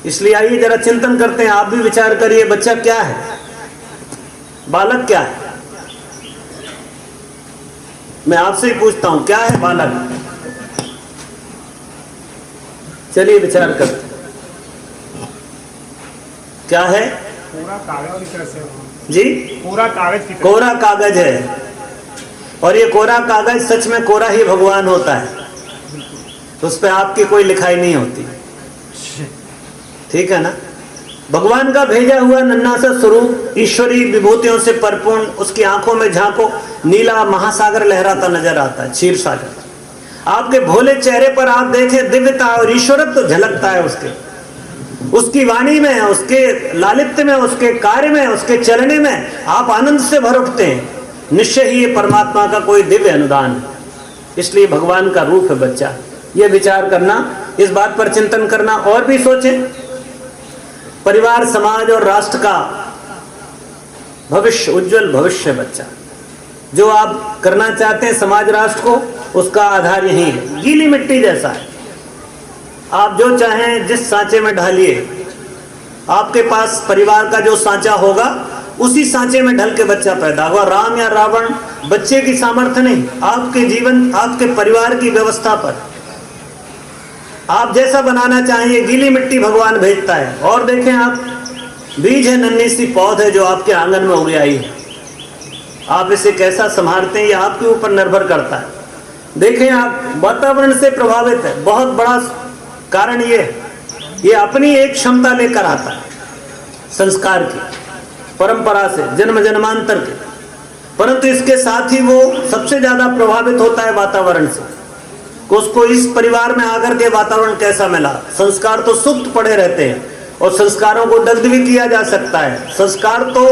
[SPEAKER 1] इसलिए आइए जरा चिंतन करते हैं, आप भी विचार करिए, बच्चा क्या है, बालक क्या है? मैं आपसे ही पूछता हूं, क्या है बालक? चलिए विचार करते हैं, क्या है?
[SPEAKER 2] पूरा कागज की तरह से
[SPEAKER 1] जी,
[SPEAKER 2] पूरा कागज की तरह।
[SPEAKER 1] कोरा कागज है। और ये कोरा कागज सच में कोरा ही भगवान होता है, उस पर आपकी कोई लिखाई नहीं होती। ठीक है ना? भगवान का भेजा हुआ नन्हा सा स्वरूप ईश्वरी विभूतियों से परिपूर्ण, उसकी आंखों में झांको, नीला महासागर लहराता नजर आता है, क्षीर सागर। आपके भोले चेहरे पर आप देखें, दिव्यता और ईश्वरत्व झलकता है उसकी वाणी में, उसके लालित्य में, उसके कार्य में, उसके चलने में आप आनंद से भर उठते हैं। निश्चय ही ये परमात्मा का कोई दिव्य अनुदान है। इसलिए भगवान का रूप है बच्चा। ये विचार करना, इस बात पर चिंतन करना, और भी सोचें परिवार, समाज और राष्ट्र का भविष्य, उज्जवल भविष्य बच्चा। जो आप करना चाहते हैं समाज राष्ट्र को, उसका आधार यही है, गीली मिट्टी जैसा है। आप जो चाहें जिस सांचे में ढालिए, आपके पास परिवार का जो सांचा होगा उसी सांचे में ढल के बच्चा पैदा हुआ। राम या रावण बच्चे की सामर्थ्य नहीं, आपके जीवन, आपके परिवार की व्यवस्था पर आप जैसा बनाना चाहिए, गीली मिट्टी भगवान भेजता है। और देखें आप, बीज है, नन्ही सी पौध है जो आपके आंगन में उग आई है। आप इसे कैसा संभालते हैं ये आपके ऊपर निर्भर करता है। देखें आप, वातावरण से प्रभावित है, बहुत बड़ा कारण ये अपनी एक क्षमता लेकर आता है, संस्कार की, परंपरा से, जन्म जन्मांतर के। परंतु इसके साथ ही वो सबसे ज्यादा प्रभावित होता है वातावरण से। उसको इस परिवार में आकर के वातावरण कैसा मिला। संस्कार तो सुप्त पड़े रहते हैं और संस्कारों को दग्ध भी किया जा सकता है। संस्कार तो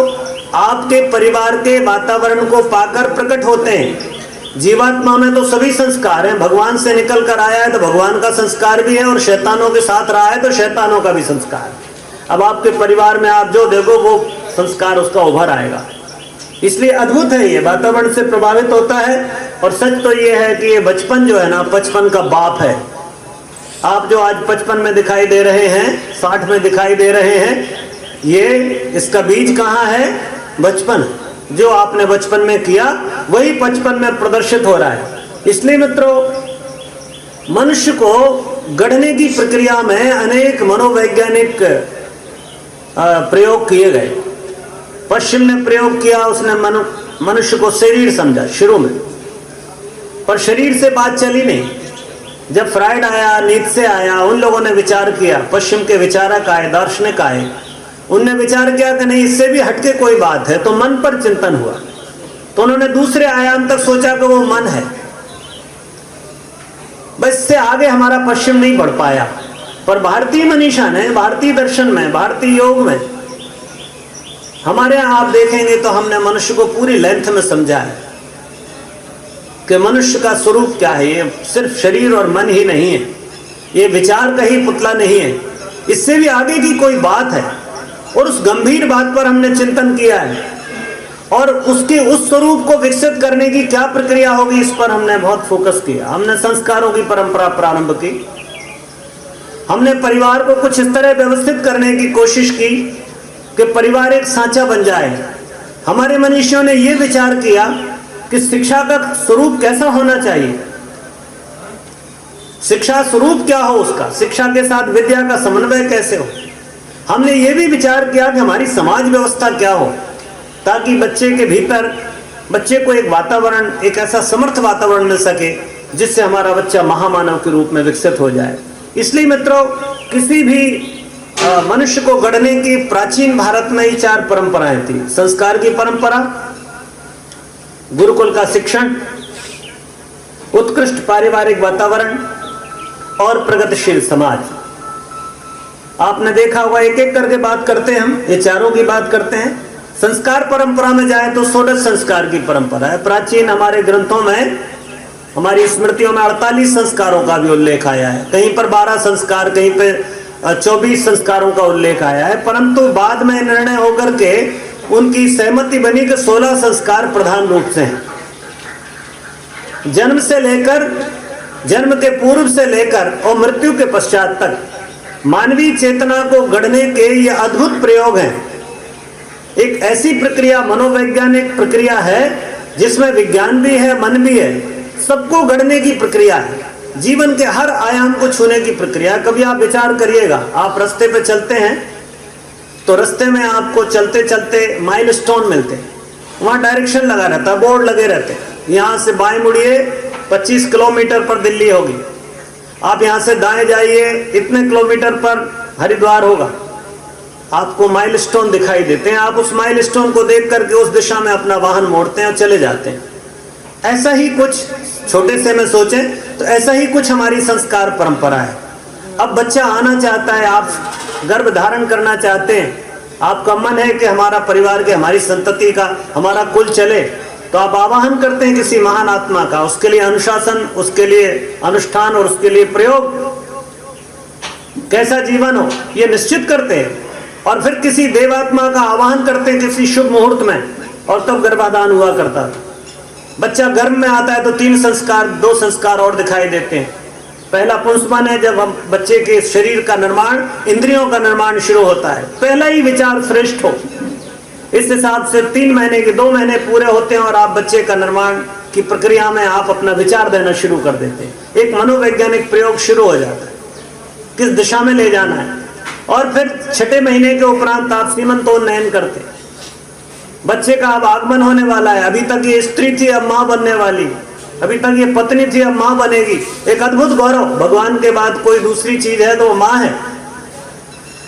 [SPEAKER 1] आपके परिवार के वातावरण को पाकर प्रकट होते हैं। जीवात्मा में तो सभी संस्कार हैं, भगवान से निकल कर आया है तो भगवान का संस्कार भी है, और शैतानों के साथ रहा है तो शैतानों का भी संस्कार है। अब आपके परिवार में आप जो देखो वो संस्कार उसका उभर आएगा। इसलिए अद्भुत है, ये वातावरण से प्रभावित होता है। और सच तो ये है कि ये बचपन जो है ना, बचपन का बाप है। आप जो आज 55 में दिखाई दे रहे हैं, 60 में दिखाई दे रहे हैं, ये इसका बीज कहाँ है? बचपन। जो आपने बचपन में किया वही 55 में प्रदर्शित हो रहा है। इसलिए मित्रों, मनुष्य को गढ़ने की प्रक्रिया में अनेक मनोवैज्ञानिक प्रयोग किए गए। पश्चिम ने प्रयोग किया, उसने मनुष्य को शरीर समझा शुरू में, पर शरीर से बात चली नहीं। जब फ्राइड आया, नीत्शे आया, उन लोगों ने विचार किया, पश्चिम के विचारक आए, दार्शनिक आए, उनने विचार किया कि नहीं, इससे भी हटके कोई बात है, तो मन पर चिंतन हुआ। तो उन्होंने दूसरे आयाम तक सोचा कि वो मन है, बस इससे आगे हमारा पश्चिम नहीं बढ़ पाया। पर भारतीय मनीषा ने, भारतीय दर्शन में, भारतीय योग में, हमारे यहाँ आप देखेंगे तो हमने मनुष्य को पूरी लेंथ में समझा है कि मनुष्य का स्वरूप क्या है। ये सिर्फ शरीर और मन ही नहीं है, ये विचार का ही पुतला नहीं है, इससे भी आगे की कोई बात है। और उस गंभीर बात पर हमने चिंतन किया है और उसके उस स्वरूप को विकसित करने की क्या प्रक्रिया होगी, इस पर हमने बहुत फोकस किया। हमने संस्कारों की परंपरा प्रारंभ की, हमने परिवार को कुछ इस तरह व्यवस्थित करने की कोशिश की कि परिवार एक सांचा बन जाए। हमारे मनीषियों ने यह विचार किया कि शिक्षा का स्वरूप कैसा होना चाहिए, शिक्षा स्वरूप क्या हो उसका, शिक्षा के साथ विद्या का समन्वय कैसे हो। हमने ये भी विचार किया कि हमारी समाज व्यवस्था क्या हो, ताकि बच्चे के भीतर, बच्चे को एक वातावरण, एक ऐसा समर्थ वातावरण मिल सके जिससे हमारा बच्चा महामानव के रूप में विकसित हो जाए। इसलिए मित्रों, किसी भी मनुष्य को गढ़ने की प्राचीन भारत में ही 4 परंपराएं थी। संस्कार की परंपरा, गुरुकुल का शिक्षण, उत्कृष्ट पारिवारिक वातावरण और प्रगतिशील समाज। आपने देखा होगा, एक एक करके बात करते हैं हम, ये चारों की बात करते हैं। संस्कार परंपरा में जाए तो 16 संस्कार की परंपरा है। प्राचीन हमारे ग्रंथों में, हमारी स्मृतियों में 48 संस्कारों का भी उल्लेख आया है। कहीं पर 12 संस्कार, कहीं पर 24 संस्कारों का उल्लेख आया है। परंतु बाद में निर्णय होकर के उनकी सहमति बनी कि 16 संस्कार प्रधान रूप से हैं। जन्म से लेकर, जन्म के पूर्व से लेकर और मृत्यु के पश्चात तक मानवीय चेतना को गढ़ने के ये अद्भुत प्रयोग हैं। एक ऐसी प्रक्रिया, मनोवैज्ञानिक प्रक्रिया है जिसमें विज्ञान भी है, मन भी है, सबको गढ़ने की प्रक्रिया है, जीवन के हर आयाम को छूने की प्रक्रिया। कभी आप विचार करिएगा, आप रास्ते पे चलते हैं तो रास्ते में आपको चलते चलते माइलस्टोन मिलते हैं, वहां डायरेक्शन लगा रहता है, बोर्ड लगे रहते हैं, यहाँ से बाएं मुड़िए 25 किलोमीटर पर दिल्ली होगी, आप यहाँ से दाएं जाइए इतने किलोमीटर पर हरिद्वार होगा। आपको माइलस्टोन दिखाई देते हैं, आप उस माइलस्टोन को देख करके उस दिशा में अपना वाहन मोड़ते हैं और चले जाते हैं। ऐसा ही कुछ, छोटे से में सोचें तो ऐसा ही कुछ हमारी संस्कार परंपरा है। अब बच्चा आना चाहता है, आप गर्भ धारण करना चाहते हैं, आपका मन है कि हमारा परिवार के, हमारी संतति का, हमारा कुल चले, तो आप आवाहन करते हैं किसी महान आत्मा का, उसके लिए अनुशासन, उसके लिए अनुष्ठान और उसके लिए प्रयोग, कैसा जीवन हो ये निश्चित करते हैं। और फिर किसी देवात्मा का आवाहन करते हैं किसी शुभ मुहूर्त में, और तब गर्भाधान हुआ करता था। बच्चा गर्भ में आता है तो 3 संस्कार, 2 संस्कार और दिखाई देते हैं। पहला पुंसवन है, जब हम बच्चे के शरीर का निर्माण, इंद्रियों का निर्माण शुरू होता है, पहला ही विचार श्रेष्ठ हो, इस हिसाब से 3 महीने के 2 महीने पूरे होते हैं और आप बच्चे का निर्माण की प्रक्रिया में आप अपना विचार देना शुरू कर देते हैं। एक मनोवैज्ञानिक प्रयोग शुरू हो जाता है, किस दिशा में ले जाना है। और फिर 6ठे महीने के उपरांत आप सीमंतोन्नयन करते, बच्चे का अब आगमन होने वाला है। अभी तक ये स्त्री थी, अब माँ बनने वाली, अभी तक ये पत्नी थी, अब माँ बनेगी। एक अद्भुत गौरव, भगवान के बाद कोई दूसरी चीज है तो वो माँ है,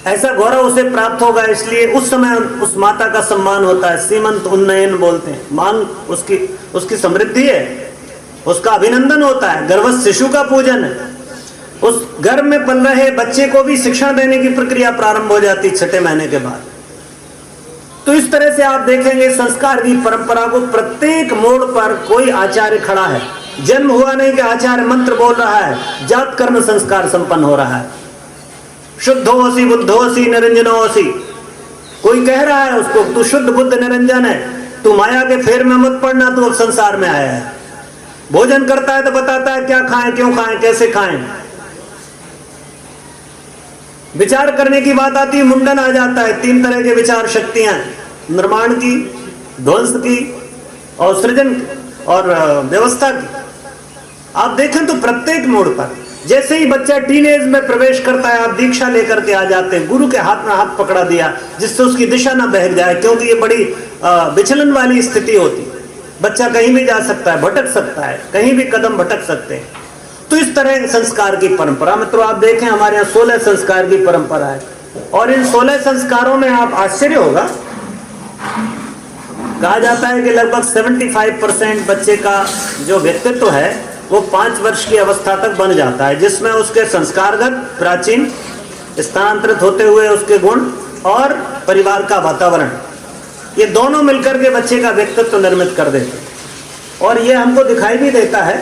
[SPEAKER 1] ऐसा गौरव उसे प्राप्त होगा। इसलिए उस समय उस माता का सम्मान होता है, सीमंत उन्नयन बोलते हैं। मांग उसकी समृद्धि है, उसका अभिनंदन होता है, गर्भस्थ शिशु का पूजन है। उस गर्भ में पल रहे बच्चे को भी शिक्षण देने की प्रक्रिया प्रारंभ हो जाती 6ठे महीने के बाद। तो इस तरह से आप देखेंगे संस्कार की परंपरा को प्रत्येक मोड़ पर कोई आचार्य खड़ा है। जन्म हुआ नहीं कि आचार्य मंत्र बोल रहा है, जात कर्म संस्कार संपन्न हो रहा है। शुद्धोसी बुद्धोसी निरंजनोसी, कोई कह रहा है उसको, तू शुद्ध बुद्ध निरंजन है, तू माया के फेर में मत पड़ना, तू अब संसार में आया है। भोजन करता है तो बताता है क्या खाएं, क्यों खाएं, कैसे खाएं। विचार करने की बात आती है, मुंडन आ जाता है। 3 तरह के विचार शक्तियां, निर्माण की, ध्वंस की और सृजन और व्यवस्था की। आप देखें तो प्रत्येक मोड़ पर जैसे ही बच्चा टीनेज में प्रवेश करता है, आप दीक्षा लेकर के आ जाते हैं, गुरु के हाथ में हाथ पकड़ा दिया जिससे उसकी दिशा ना बहक जाए, क्योंकि ये बड़ी विचलन वाली स्थिति होती। बच्चा कहीं भी जा सकता है, भटक सकता है, कहीं भी कदम भटक सकते हैं। तो इस तरह संस्कार की परंपरा, मित्रों आप देखें हमारे यहाँ 16 संस्कार की परंपरा है। और इन 16 संस्कारों में आप आश्चर्य होगा, कहा जाता है कि लगभग 75% बच्चे का जो व्यक्तित्व है वो 5 वर्ष की अवस्था तक बन जाता है, जिसमें उसके संस्कारगत प्राचीन स्थानांतरित होते हुए उसके गुण और परिवार का वातावरण, ये दोनों मिलकर के बच्चे का व्यक्तित्व निर्मित कर देते हैं। और ये हमको दिखाई भी देता है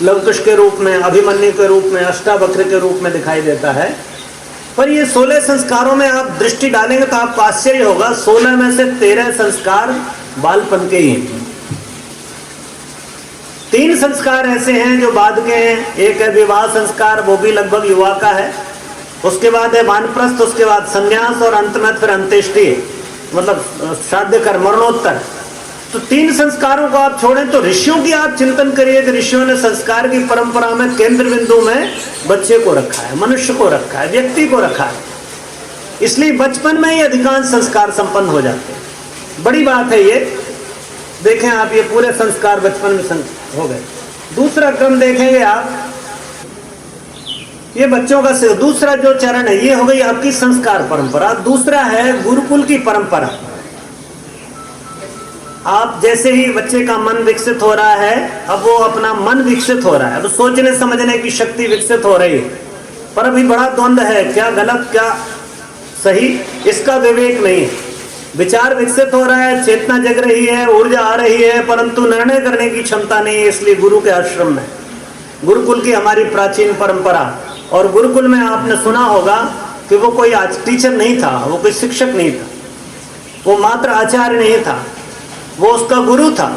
[SPEAKER 1] लवकुश के रूप में, अभिमन्यु के रूप में, अष्टावक्र के रूप में दिखाई देता है। पर ये 16 संस्कारों में आप दृष्टि डालेंगे तो आपको आश्चर्य होगा, 16 में से 13 संस्कार बालपन के ही हैं। 3 संस्कार ऐसे हैं जो बाद के हैं। एक है विवाह संस्कार, वो भी लगभग युवा का है। उसके बाद है वानप्रस्थ, उसके बाद संन्यास और अंत में फिर अंत्येष्टि, मतलब श्राद्ध कर मरणोत्तर। तो 3 संस्कारों को आप छोड़ें तो ऋषियों की आप चिंतन करिए कि ऋषियों ने संस्कार की परंपरा में केंद्र बिंदु में बच्चे को रखा है, मनुष्य को रखा है, व्यक्ति को रखा है। इसलिए बचपन में ही अधिकांश संस्कार संपन्न हो जाते हैं। बड़ी बात है ये। देखें आप, ये पूरे संस्कार बचपन में हो गए। दूसरा क्रम देखेंगे आप, ये बच्चों का दूसरा जो चरण है, ये हो गई आपकी संस्कार परंपरा। दूसरा है गुरुकुल की परंपरा। आप जैसे ही बच्चे का मन विकसित हो रहा है, अब वो अपना मन विकसित हो रहा है, अब सोचने समझने की शक्ति विकसित हो रही है, पर अभी बड़ा द्वंद्व है, क्या गलत क्या सही, इसका विवेक नहीं है। विचार विकसित हो रहा है, चेतना जग रही है, ऊर्जा आ रही है, परंतु निर्णय करने की क्षमता नहीं है। इसलिए गुरु के आश्रम में, गुरुकुल की हमारी प्राचीन परंपरा, और गुरुकुल में आपने सुना होगा कि वो कोई टीचर नहीं था, वो कोई शिक्षक नहीं था, वो मात्र आचार्य नहीं था, वो उसका गुरु था।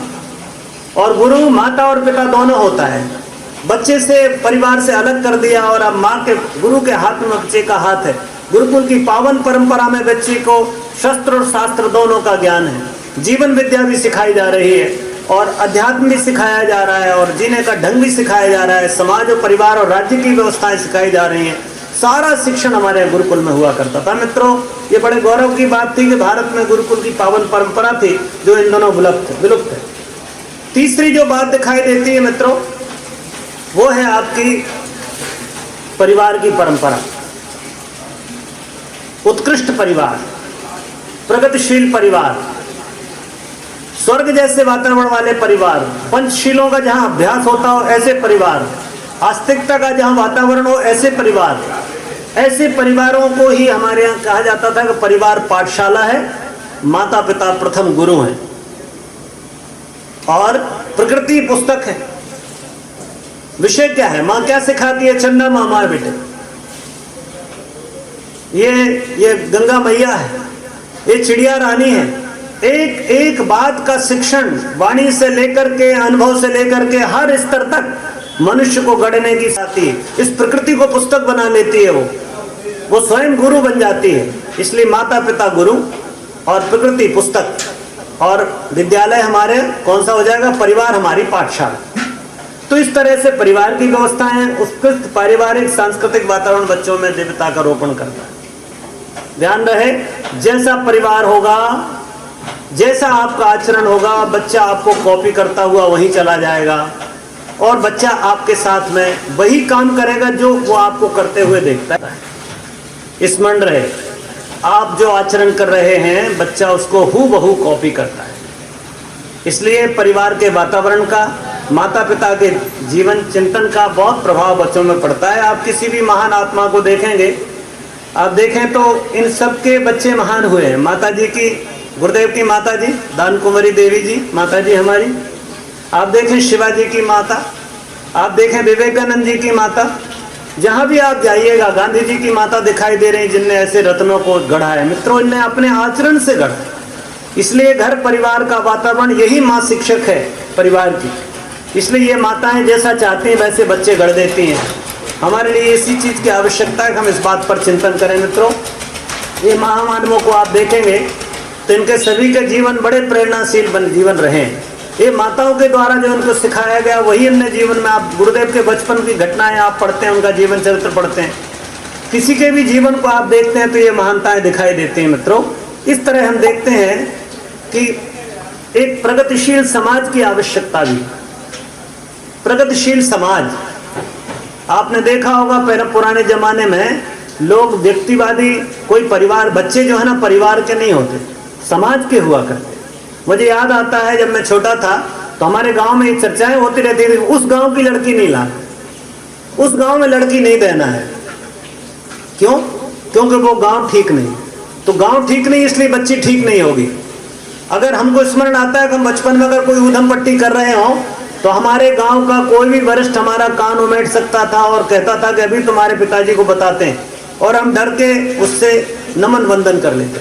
[SPEAKER 1] और गुरु माता और पिता दोनों होता है। बच्चे से, परिवार से अलग कर दिया और अब माँ के, गुरु के हाथ में बच्चे का हाथ है। गुरुकुल की पावन परंपरा में बच्चे को शस्त्र और शास्त्र दोनों का ज्ञान है। जीवन विद्या भी सिखाई जा रही है और अध्यात्म भी सिखाया जा रहा है और जीने का ढंग भी सिखाया जा रहा है। समाज और परिवार और राज्य की व्यवस्थाएं सिखाई जा रही हैं। सारा शिक्षण हमारे गुरुकुल में हुआ करता था। मित्रों, ये बड़े गौरव की बात थी कि भारत में गुरुकुल की पावन परंपरा थी जो इन दोनों विलुप्त है। तीसरी जो बात दिखाई देती है मित्रों, वो है आपकी परिवार की परंपरा। उत्कृष्ट परिवार, प्रगतिशील परिवार, स्वर्ग जैसे वातावरण वाले परिवार, पंचशीलों का जहां अभ्यास होता हो ऐसे परिवार, आस्तिकता का जहां वातावरण हो ऐसे परिवार, ऐसे परिवारों को ही हमारे यहाँ कहा जाता था कि परिवार पाठशाला है, माता पिता प्रथम गुरु हैं और प्रकृति पुस्तक है। विषय क्या है, माँ क्या सिखाती है? चंदा माँ हमारे बेटे, ये गंगा मैया है, ये चिड़िया रानी है। एक एक बात का शिक्षण वाणी से लेकर के, अनुभव से लेकर के हर स्तर तक मनुष्य को गढ़ने की साथी इस प्रकृति को पुस्तक बना लेती है। वो स्वयं गुरु बन जाती है। इसलिए माता पिता गुरु और प्रकृति पुस्तक, और विद्यालय हमारे कौन सा हो जाएगा? परिवार हमारी पाठशाला। तो इस तरह से परिवार की व्यवस्थाएं, उत्कृष्ट पारिवारिक सांस्कृतिक वातावरण बच्चों में दिव्यता का रोपण करता है। ध्यान रहे, जैसा परिवार होगा, जैसा आपका आचरण होगा, बच्चा आपको कॉपी करता हुआ वहीं चला जाएगा और बच्चा आपके साथ में वही काम करेगा जो वो आपको करते हुए देखता है। स्मरण रहे, आप जो आचरण कर रहे हैं बच्चा उसको हूबहू कॉपी करता है। इसलिए परिवार के वातावरण का, माता पिता के जीवन चिंतन का बहुत प्रभाव बच्चों में पड़ता है। आप किसी भी महान आत्मा को देखेंगे, आप देखें तो इन सब के बच्चे महान हुए हैं। माता जी की, गुरुदेव की माता जी दान कुंवरी देवी जी माता जी हमारी, आप देखें शिवाजी की माता, आप देखें विवेकानंद जी की माता, जहाँ भी आप जाइएगा गांधी जी की माता दिखाई दे रही, जिनने ऐसे रत्नों को गढ़ा है। मित्रों, इनने अपने आचरण से गढ़ा। इसलिए घर परिवार का वातावरण, यही माँ शिक्षक है परिवार की। इसलिए ये माताएं जैसा चाहती हैं वैसे बच्चे गढ़ देती हैं। हमारे लिए इसी चीज़ की आवश्यकता है कि हम इस बात पर चिंतन करें। मित्रों, ये महामानवों को आप देखेंगे तो इनके सभी के जीवन बड़े प्रेरणाशील जीवन रहे हैं। ये माताओं के द्वारा जो उनको सिखाया गया वही इनने जीवन में, आप गुरुदेव के बचपन की घटनाएं आप पढ़ते हैं, उनका जीवन चरित्र पढ़ते हैं, किसी के भी जीवन को आप देखते हैं तो ये महानताएं दिखाई देती हैं। मित्रों, इस तरह हम देखते हैं कि एक प्रगतिशील समाज की आवश्यकता भी। प्रगतिशील समाज, आपने देखा होगा पहले पुराने जमाने में लोग व्यक्तिवादी, कोई परिवार, बच्चे जो है ना परिवार के नहीं होते, समाज के हुआ करते। मुझे याद आता है जब मैं छोटा था तो हमारे गांव में ये चर्चाएं होती रहती है, उस गांव की लड़की नहीं लाना, उस गांव में लड़की नहीं देना है। क्यों? क्योंकि वो गांव ठीक नहीं। तो गांव ठीक नहीं इसलिए बच्ची ठीक नहीं होगी। अगर हमको स्मरण आता है कि हम बचपन में अगर कोई ऊधम पट्टी कर रहे हो तो हमारे गांव का कोई भी वरिष्ठ हमारा कान उमेट सकता था और कहता था कि अभी तुम्हारे पिताजी को बताते हैं, और हम डर के उससे नमन वंदन कर लेते,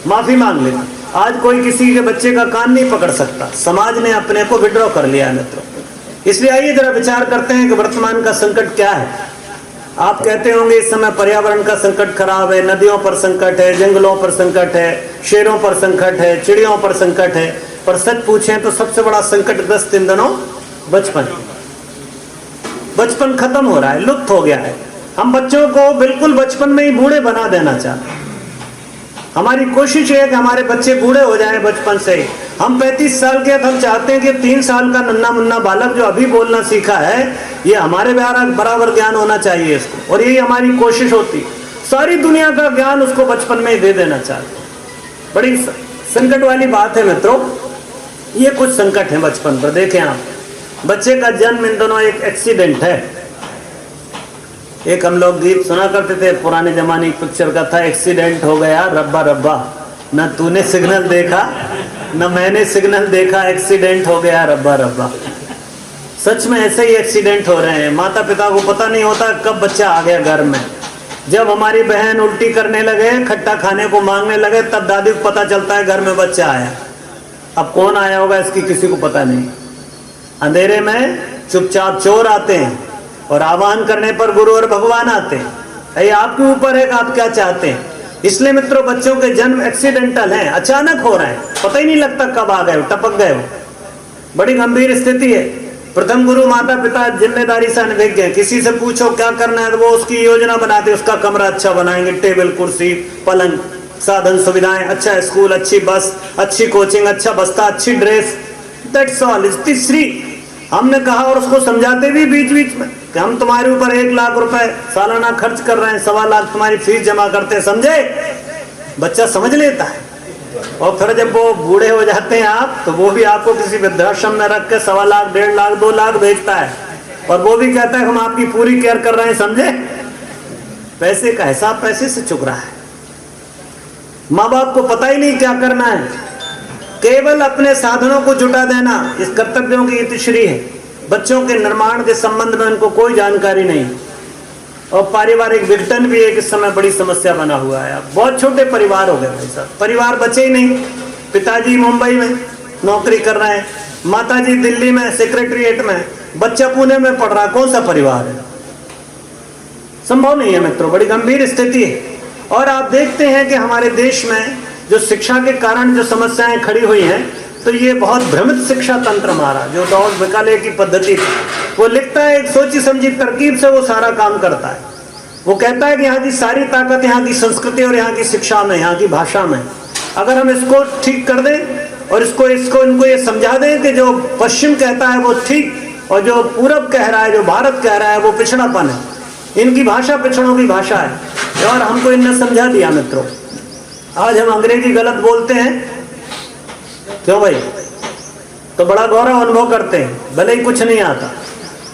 [SPEAKER 1] माफी मांग लेते। आज कोई किसी के बच्चे का कान नहीं पकड़ सकता, समाज ने अपने को विड्रॉ कर लिया है मित्रों। इसलिए आइए जरा विचार करते हैं कि वर्तमान का संकट क्या है। आप कहते होंगे इस समय पर्यावरण का संकट खराब है, नदियों पर संकट है, जंगलों पर संकट है, शेरों पर संकट है, चिड़ियों पर संकट है। पर सच पूछें तो सबसे बड़ा संकटग्रस्त इन दिनों बचपन। बचपन खत्म हो रहा है, लुप्त हो गया है। हम बच्चों को बिल्कुल बचपन में ही बूढ़े बना देना चाहते हैं। हमारी कोशिश है कि हमारे बच्चे बूढ़े हो जाएं बचपन से ही। हम 35 साल के, हम चाहते हैं कि 3 साल का नन्ना मुन्ना बालक जो अभी बोलना सीखा है, ये हमारे बराबर ज्ञान होना चाहिए इसको, और यही हमारी कोशिश होती। सारी दुनिया का ज्ञान उसको बचपन में ही दे देना चाहते। बड़ी संकट वाली बात है मित्रों। ये कुछ संकट है बचपन पर। देखें आप, बच्चे का जन्म इन दोनों एक एक्सीडेंट है। एक हम लोग गीत सुना करते थे, पुराने जमाने की पिक्चर का था, एक्सीडेंट हो गया रब्बा रब्बा, न तूने सिग्नल देखा न मैंने सिग्नल देखा, एक्सीडेंट हो गया रब्बा रब्बा। सच में ऐसे ही एक्सीडेंट हो रहे हैं। माता पिता को पता नहीं होता कब बच्चा आ गया घर में। जब हमारी बहन उल्टी करने लगे, खट्टा खाने को मांगने लगे, तब दादी को पता चलता है घर में बच्चा आया। अब कौन आया होगा इसकी किसी को पता नहीं। अंधेरे में चुपचाप चोर आते हैं और आह्वान करने पर गुरु और भगवान आते हैं। ये आपके ऊपर है कि आप क्या चाहते हैं। इसलिए मित्रों, बच्चों के जन्म एक्सीडेंटल हैं, अचानक हो रहे हैं, पता ही नहीं लगता कब आ गए, टपक गए हो। बड़ी गंभीर स्थिति है। प्रथम गुरु माता पिता जिम्मेदारी से अनभिज्ञ हैं। किसी से पूछो क्या करना है तो वो उसकी योजना बनाते, उसका कमरा अच्छा बनाएंगे, टेबल कुर्सी पलंग साधन सुविधाएं, अच्छा स्कूल, अच्छी बस, अच्छी कोचिंग, अच्छा बस्ता, अच्छी ड्रेस, दैट्स ऑल। तीसरी हमने कहा और उसको समझाते भी बीच बीच में कि हम तुम्हारे ऊपर 1 लाख रुपए सालाना खर्च कर रहे हैं, 1.25 लाख तुम्हारी फीस जमा करते हैं, समझे? बच्चा समझ लेता है। और फिर जब वो बूढ़े हो जाते हैं आप, तो वो भी आपको किसी वृद्धाश्रम में रख के 1.25 लाख, 1.5 लाख, 2 लाख भेजता है, और वो भी कहता है हम आपकी पूरी केयर कर रहे हैं, समझे? पैसे का हिसाब पैसे से चुक रहा है। माँ बाप को पता ही नहीं क्या करना है, केवल अपने साधनों को जुटा देना इस कर्तव्यों की इतिश्री है। बच्चों के निर्माण के संबंध में उनको कोई जानकारी नहीं। और पारिवारिक विघटन भी एक इस समय बड़ी समस्या बना हुआ है। बहुत छोटे परिवार हो गए भाई साहब, परिवार बचे ही नहीं। पिताजी मुंबई में नौकरी कर रहे हैं, माताजी दिल्ली में सेक्रेटरीट में, बच्चा पुणे में पढ़ रहा, कौन सा परिवार है? संभव नहीं है मित्रों, बड़ी गंभीर स्थिति है। और आप देखते हैं कि हमारे देश में जो शिक्षा के कारण जो समस्याएं खड़ी हुई हैं, तो ये बहुत भ्रमित शिक्षा तंत्र हमारा, जो दौड़ विकाले की पद्धति थी, वो लिखता है एक सोची समझी तरकीब से वो सारा काम करता है। वो कहता है कि यहाँ की सारी ताकत यहाँ की संस्कृति और यहाँ की शिक्षा में, यहाँ की भाषा में। अगर हम इसको ठीक कर दें और इनको ये समझा दें कि जो पश्चिम कहता है वो ठीक और जो पूरब कह रहा है, जो भारत कह रहा है वो पिछड़ापन है, इनकी भाषा पिछड़ों की भाषा है। और हमको इनने समझा दिया मित्रों। आज हम अंग्रेजी गलत बोलते हैं, क्यों भाई? तो बड़ा गौरव अनुभव करते हैं, भले ही कुछ नहीं आता।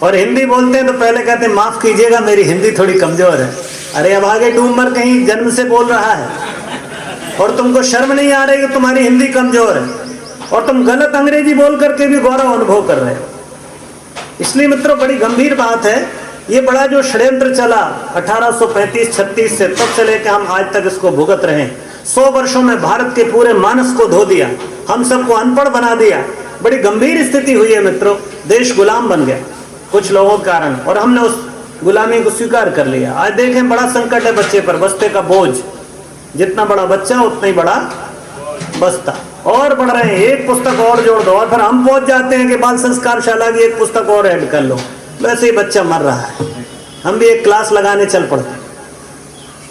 [SPEAKER 1] और हिंदी बोलते हैं तो पहले कहते हैं माफ कीजिएगा मेरी हिंदी थोड़ी कमजोर है। अरे अब आगे डूमर कहीं जन्म से बोल रहा है और तुमको शर्म नहीं आ रही कि तुम्हारी हिंदी कमजोर है, और तुम गलत अंग्रेजी बोल करके भी गौरव अनुभव कर रहे हो। इसलिए मित्रों, बड़ी गंभीर बात है। ये बड़ा जो षड्यंत्र चला 1835-36 से, तब से लेकर हम आज तक इसको भुगत रहे हैं। 100 वर्षों में भारत के पूरे मानस को धो दिया, हम सबको अनपढ़ बना दिया। बड़ी गंभीर स्थिति हुई है मित्रों। देश गुलाम बन गया कुछ लोगों के कारण, और हमने उस गुलामी को स्वीकार कर लिया। आज देखें, बड़ा संकट है बच्चे पर, बस्ते का बोझ। जितना बड़ा बच्चा उतना ही बड़ा बस्ता। और बढ़ रहे हैं, एक पुस्तक और जोड़ दो, और फिर हम पहुंच जाते हैं कि बाल संस्कार शाला की एक पुस्तक और ऐड कर लो, वैसे ही बच्चा मर रहा है। हम भी एक क्लास लगाने चल पड़ते।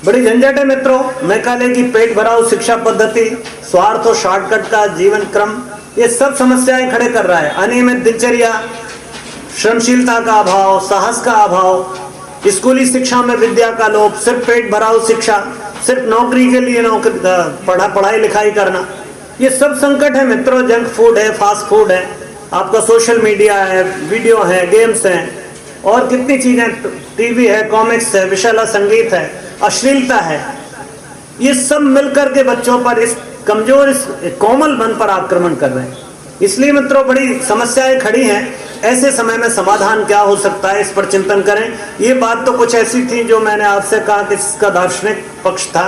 [SPEAKER 1] बड़ी झंझट है मित्रों। मैकाले की पेट भराओ शिक्षा पद्धति, स्वार्थ और शॉर्टकट का जीवन क्रम, ये सब समस्याएं खड़े कर रहा है। अनियमित दिनचर्या, श्रमशीलता का अभाव, साहस का अभाव, स्कूली शिक्षा में विद्या का लोप, सिर्फ पेट भराओ शिक्षा, सिर्फ नौकरी के लिए पढ़ाई लिखाई करना, ये सब संकट है मित्रों। जंक फूड है, फास्ट फूड है, आपका सोशल मीडिया है, वीडियो है, गेम्स हैं और कितनी चीज़ें, टीवी है, कॉमिक्स है, विशाला संगीत है, अश्लीलता है, ये सब मिलकर के बच्चों पर इस कमजोर, इस कोमल मन पर आक्रमण कर रहे हैं। इसलिए मित्रों बड़ी समस्याएं खड़ी हैं। ऐसे समय में समाधान क्या हो सकता है, इस पर चिंतन करें। ये बात तो कुछ ऐसी थी जो मैंने आपसे कहा कि इसका दार्शनिक पक्ष था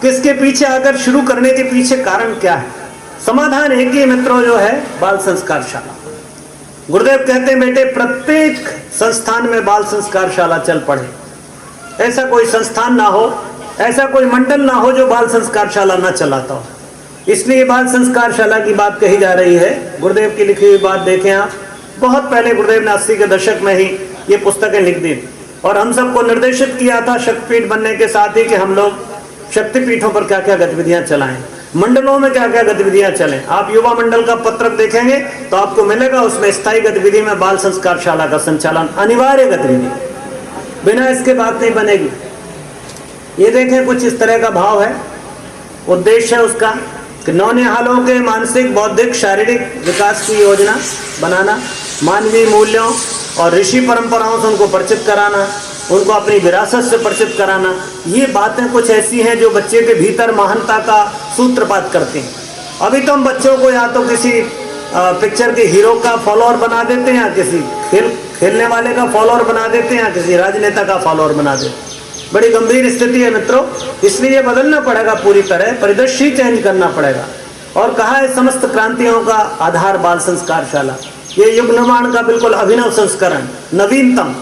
[SPEAKER 1] कि इसके पीछे आकर शुरू करने के पीछे कारण क्या है। समाधान एक ही मित्रों, जो है बाल संस्कार शाला। गुरुदेव कहते हैं बेटे प्रत्येक संस्थान में बाल संस्कार शाला चल पड़े। ऐसा कोई संस्थान ना हो, ऐसा कोई मंडल ना हो जो बाल संस्कार शाला ना चलाता हो। इसलिए बाल संस्कार शाला की बात कही जा रही है। गुरुदेव की लिखी हुई बात देखें आप, बहुत पहले गुरुदेव ने 80 के दशक में ही ये पुस्तकें लिख दी और हम सबको निर्देशित किया था शक्तिपीठ बनने के साथ ही कि हम लोग शक्तिपीठों पर क्या क्या गतिविधियां चलाएं, मंडलों में क्या क्या गतिविधियां चलें। आप युवा मंडल का पत्रक देखेंगे तो आपको मिलेगा, उसमें स्थायी गतिविधि में बाल संस्कार शाला का संचालन अनिवार्य गतिविधि, बिना इसके बात नहीं बनेगी। ये देखें कुछ इस तरह का भाव है, उद्देश्य है उसका कि नौनिहालों के मानसिक, बौद्धिक, शारीरिक विकास की योजना बनाना, मानवीय मूल्यों और ऋषि परंपराओं से उनको परिचित कराना, उनको अपनी विरासत से परिचित कराना। ये बातें कुछ ऐसी हैं जो बच्चे के भीतर महानता का सूत्रपात करती हैं। अभी तो हम बच्चों को या तो किसी पिक्चर के हीरो का फॉलोअर बना देते हैं, या किसी खेलने वाले का फॉलोअर बना देते हैं, या किसी राजनेता का फॉलोअर बना देते हैं। बड़ी गंभीर स्थिति है मित्रों। इसलिए ये बदलना पड़ेगा, पूरी तरह परिदृश्य चेंज करना पड़ेगा। और कहा है समस्त क्रांतियों का आधार बाल संस्कार शाला। ये युग निर्माण का बिल्कुल अभिनव संस्करण, नवीनतम,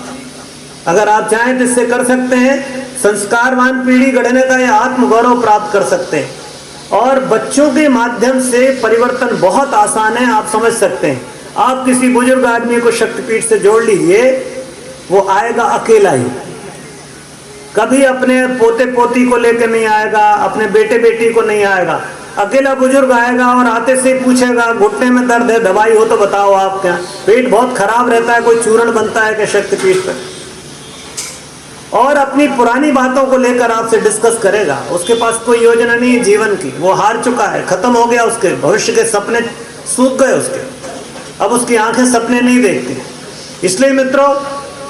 [SPEAKER 1] अगर आप चाहें तो इससे कर सकते हैं। संस्कारवान पीढ़ी गढ़ने का ये आत्मगौरव प्राप्त कर सकते हैं और बच्चों के माध्यम से परिवर्तन बहुत आसान है, आप समझ सकते हैं। आप किसी बुजुर्ग आदमी को शक्तिपीठ से जोड़ लीजिए, वो आएगा अकेला ही, कभी अपने पोते पोती को लेकर नहीं आएगा, अपने बेटे बेटी को नहीं आएगा। अकेला बुजुर्ग आएगा और आते से पूछेगा घुटने में दर्द है, दवाई हो तो बताओ आप, क्या पेट बहुत खराब रहता है, कोई चूर्ण बनता है क्या शक्तिपीठ पर, और अपनी पुरानी बातों को लेकर आपसे डिस्कस करेगा। उसके पास कोई योजना नहीं है जीवन की, वो हार चुका है, खत्म हो गया, उसके भविष्य के सपने सूख गए उसके, अब उसकी आंखें सपने नहीं देखती। इसलिए मित्रों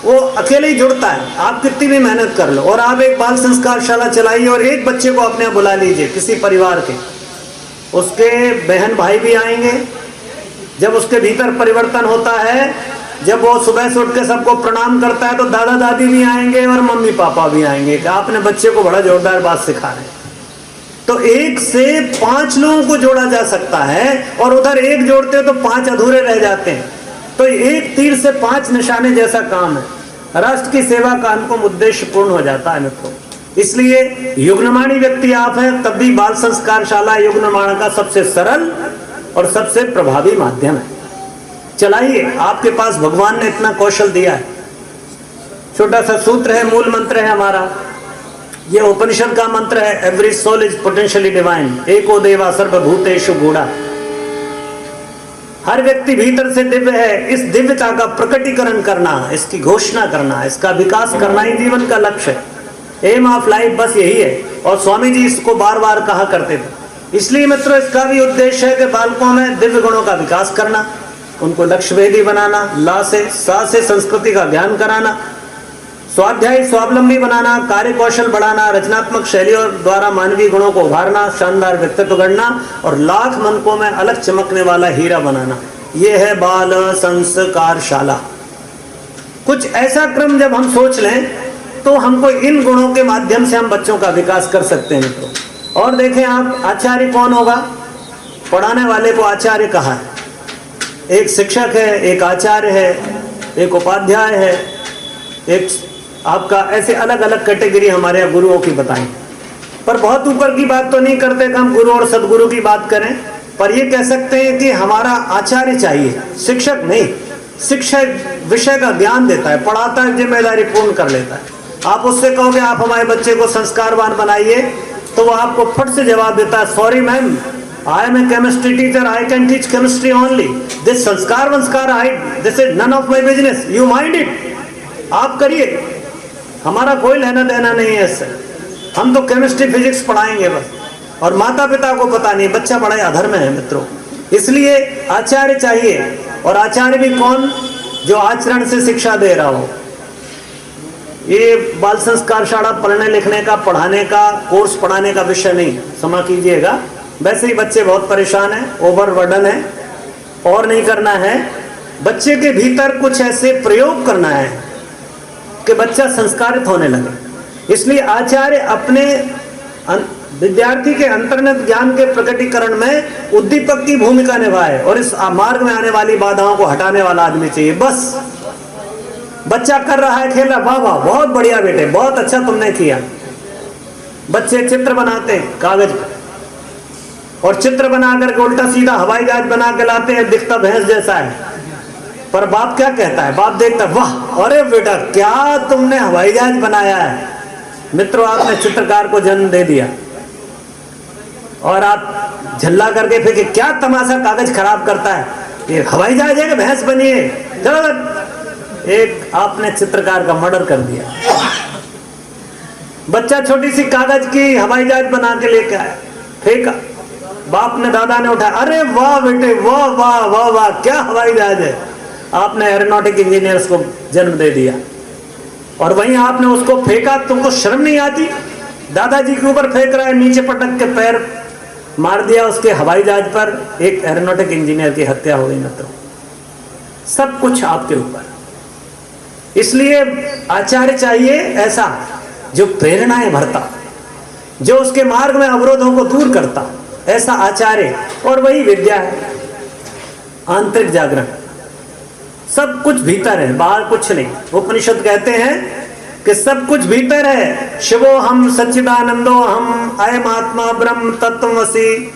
[SPEAKER 1] वो अकेले ही जुड़ता है, आप कितनी भी मेहनत कर लो। और आप एक बाल संस्कार शाला चलाइए और एक बच्चे को अपने बुला लीजिए किसी परिवार के, उसके बहन भाई भी आएंगे। जब उसके भीतर परिवर्तन होता है, जब वो सुबह से उठ के सबको प्रणाम करता है, तो दादा दादी भी आएंगे और मम्मी पापा भी आएंगे कि आपने बच्चे को बड़ा जोरदार बात सिखा रहे हैं। तो 1 से 5 लोगों को जोड़ा जा सकता है और उधर एक जोड़ते हो तो 5 अधूरे रह जाते हैं। तो एक तीर से 5 निशाने जैसा काम है। राष्ट्र की सेवा का अनुपम उद्देश्य पूर्ण हो जाता है मित्रों। इसलिए युग निर्माणी व्यक्ति आप हैं, तब भी बाल संस्कार शाला युग निर्माण का सबसे सरल और सबसे प्रभावी माध्यम है। चलाइए, आपके पास भगवान ने इतना कौशल दिया है। छोटा सा सूत्र है, मूल मंत्र है हमारा, ये उपनिषद का मंत्र है, every soul is potentially divine, एको देवा सर्वभूतेषु गूढ़ा। हर व्यक्ति भीतर से दिव्य है। इस दिव्यता का प्रकटीकरण करना, इसकी घोषणा करना, इसका विकास करना ही जीवन का लक्ष्य है। एम ऑफ लाइफ बस यही है। और स्वामी जी इसको बार बार कहा करते थे। इसलिए मित्रों इसका भी उद्देश्य है कि बालकों में दिव्य गुणों का विकास करना, उनको लक्ष्यभेदी बनाना, ला से सा से संस्कृति का ज्ञान कराना, स्वाध्यायी स्वावलंबी बनाना, कार्य कौशल बढ़ाना, रचनात्मक शैलियों द्वारा मानवीय गुणों को उभारना, शानदार व्यक्तित्व गढ़ना और लाख मनकों में अलग चमकने वाला हीरा बनाना। यह है बाल संस्कार शाला। कुछ ऐसा क्रम जब हम सोच लें तो हमको इन गुणों के माध्यम से हम बच्चों का विकास कर सकते हैं मित्रों। और देखें आप, आचार्य कौन होगा? पढ़ाने वाले को आचार्य कहा है। एक शिक्षक है, एक आचार्य है, एक उपाध्याय है, एक आपका, ऐसे अलग अलग कैटेगरी हमारे यहाँ गुरुओं की बताई। पर बहुत ऊपर की बात तो नहीं करते कि हम गुरु और सदगुरु की बात करें, पर ये कह सकते हैं कि हमारा आचार्य चाहिए, शिक्षक नहीं। शिक्षक विषय का ज्ञान देता है, पढ़ाता है, जिम्मेदारी पूर्ण कर लेता है। आप उससे कहोगे आप हमारे बच्चे को संस्कारवान बनाइए, तो वो आपको फट से जवाब देता है, sorry ma'am, I am a chemistry teacher, I can teach chemistry only. This संस्कार this is none of my business. You mind it? आप करिए, हमारा कोई लेना देना नहीं है इससे। हम तो केमिस्ट्री फिजिक्स पढ़ाएंगे बस। और माता पिता को पता नहीं, बच्चा बड़ा अधर्म है मित्रों। इसलिए आचार्य चाहिए। और आचार्य भी कौन? जो आचरण से शिक्षा दे रहा हो। ये बाल संस्कार शाला पढ़ने लिखने का, पढ़ाने का, कोर्स पढ़ाने का विषय नहीं, क्षमा कीजिएगा। वैसे ही बच्चे बहुत परेशान हैं, ओवरबर्डन है, और नहीं करना है। बच्चे के भीतर कुछ ऐसे प्रयोग करना है कि बच्चा संस्कारित होने लगे। इसलिए आचार्य अपने विद्यार्थी के अंतर्निहित ज्ञान के प्रकटीकरण में उद्दीपक की भूमिका निभाए और इस मार्ग में आने वाली बाधाओं को हटाने वाला आदमी चाहिए। बस बच्चा कर रहा है, खेल रहा, वाह वाह बहुत बढ़िया बेटे, बहुत अच्छा तुमने किया। बच्चे चित्र बनाते हैं कागज पर, और चित्र बना करके उल्टा सीधा हवाई जहाज बना के लाते हैं, दिखता भैंस जैसा है। पर बाप क्या कहता है? बाप देखता, वाह अरे बेटा क्या तुमने हवाई जहाज बनाया है। मित्रों, आपने चित्रकार को जन्म दे दिया और आप झल्ला करके फिर क्या तमाशा, कागज खराब करता है, ये हवाई जहाज है कि भैंस बनी है। चलो, एक आपने चित्रकार का मर्डर कर दिया। बच्चा छोटी सी कागज की हवाई जहाज बना के लेके आया, फेंका, बाप ने दादा ने उठाया, अरे वाह बेटे वाह वाह वाह वाह क्या हवाई जहाज है। आपने एरोनॉटिक इंजीनियर्स को जन्म दे दिया और वहीं आपने उसको फेंका। तुमको शर्म नहीं आती? दादाजी के ऊपर फेंक रहा है, नीचे पटक के पैर मार दिया उसके हवाई जहाज पर, एक एरोनॉटिक इंजीनियर की हत्या हो गई। मित्रों, सब कुछ आपके ऊपर। इसलिए आचार्य चाहिए ऐसा जो प्रेरणाएं भरता, जो उसके मार्ग में अवरोधों को दूर करता, ऐसा आचार्य। और वही विद्या है, आंतरिक जागरण। सब कुछ भीतर है, बाहर कुछ नहीं। उपनिषद कहते हैं कि सब कुछ भीतर है। शिवो हम सच्चिदानंदो हम अयम आत्मा ब्रह्म तत्वमसि,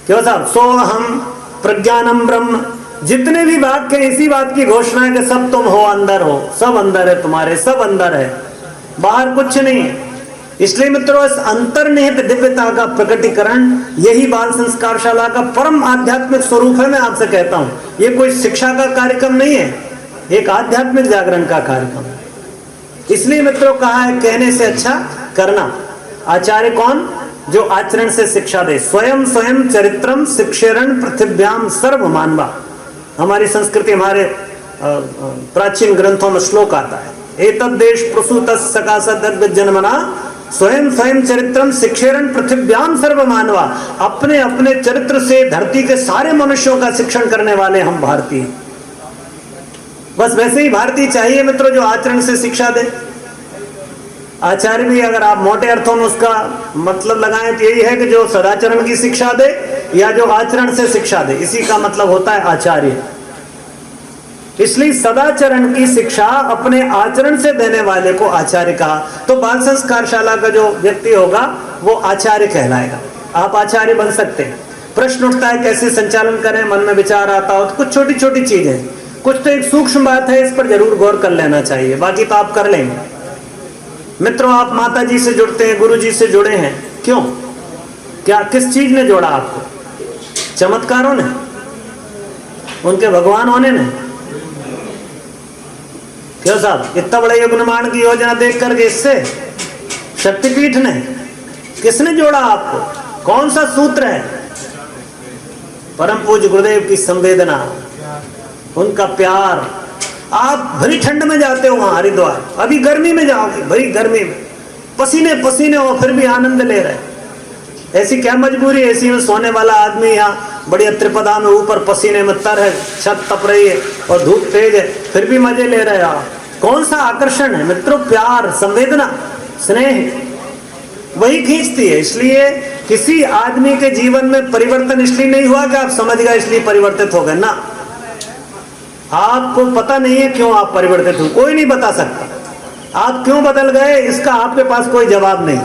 [SPEAKER 1] क्यों साहब, सो हम प्रज्ञानम ब्रह्म। जितने भी वाक्य इसी बात की घोषणा है कि सब तुम हो, अंदर हो, सब अंदर है तुम्हारे, सब अंदर है, बाहर कुछ नहीं है। इसलिए मित्रों, इस अंतर्निहित दिव्यता का प्रकटीकरण यही बाल संस्कार शाला का परम आध्यात्मिक स्वरूप है। मैं आपसे कहता हूं, ये कोई शिक्षा का कार्यक्रम नहीं है, एक आध्यात्मिक जागरण का कार्यक्रम है। इसलिए मित्रों कहा है, कहने से अच्छा करना। आचार्य कौन? जो आचरण से शिक्षा दे। स्वयं स्वयं चरित्रम शिक्षेरण पृथिव्याम सर्व मानवा। हमारी संस्कृति, हमारे प्राचीन ग्रंथों में श्लोक आता है, एतद् देश प्रसूतः सकाशद् जन्मना स्वयं स्वयं चरित्रम शिक्षेरण पृथिव्याम सर्व मानवा। अपने अपने चरित्र से धरती के सारे मनुष्यों का शिक्षण करने वाले हम भारतीय। बस वैसे ही भारतीय चाहिए मित्रों, जो आचरण से शिक्षा दे। आचार्य भी अगर आप मोटे अर्थों में उसका मतलब लगाएं तो यही है कि जो सदाचरण की शिक्षा दे या जो आचरण से शिक्षा दे, इसी का मतलब होता है आचार्य। इसलिए सदाचरण की शिक्षा अपने आचरण से देने वाले को आचार्य कहा। तो बाल संस्कार शाला का जो व्यक्ति होगा वो आचार्य कहलाएगा। आप आचार्य बन सकते हैं। प्रश्न उठता है कैसे संचालन करें, मन में विचार आता हो तो कुछ छोटी छोटी चीजें, कुछ तो एक सूक्ष्म बात है, इस पर जरूर गौर कर लेना चाहिए, बाकी तो आप कर लेंगे। मित्रों, आप माता जी से जुड़ते हैं, गुरु जी से जुड़े हैं, क्यों? क्या किस चीज ने जोड़ा आपको? चमत्कारों ने, उनके भगवान होने ने? क्यों साहब, इतना बड़े युग निर्माण की योजना देख करके इससे? शक्तिपीठ ने? किसने जोड़ा आपको? कौन सा सूत्र है? परम पूज्य गुरुदेव की संवेदना, उनका प्यार। आप भरी ठंड में जाते हो वहां हरिद्वार, अभी गर्मी में जाओगे, भरी गर्मी में पसीने पसीने हो, फिर भी आनंद ले रहे। ऐसी क्या मजबूरी? ऐसी में सोने वाला आदमी यहाँ बढ़िया त्रिपदा में ऊपर पसीने में तर है, छत तप रही है और धूप तेज है, फिर भी मजे ले रहे आप। कौन सा आकर्षण है मित्रों? प्यार, संवेदना, स्नेह, वही खींचती है। इसलिए किसी आदमी के जीवन में परिवर्तन इसलिए नहीं हुआ कि आप समझ गए इसलिए परिवर्तित हो गए ना। आपको पता नहीं है क्यों आप परिवर्तित हो, कोई नहीं बता सकता। आप क्यों बदल गए इसका आपके पास कोई जवाब नहीं,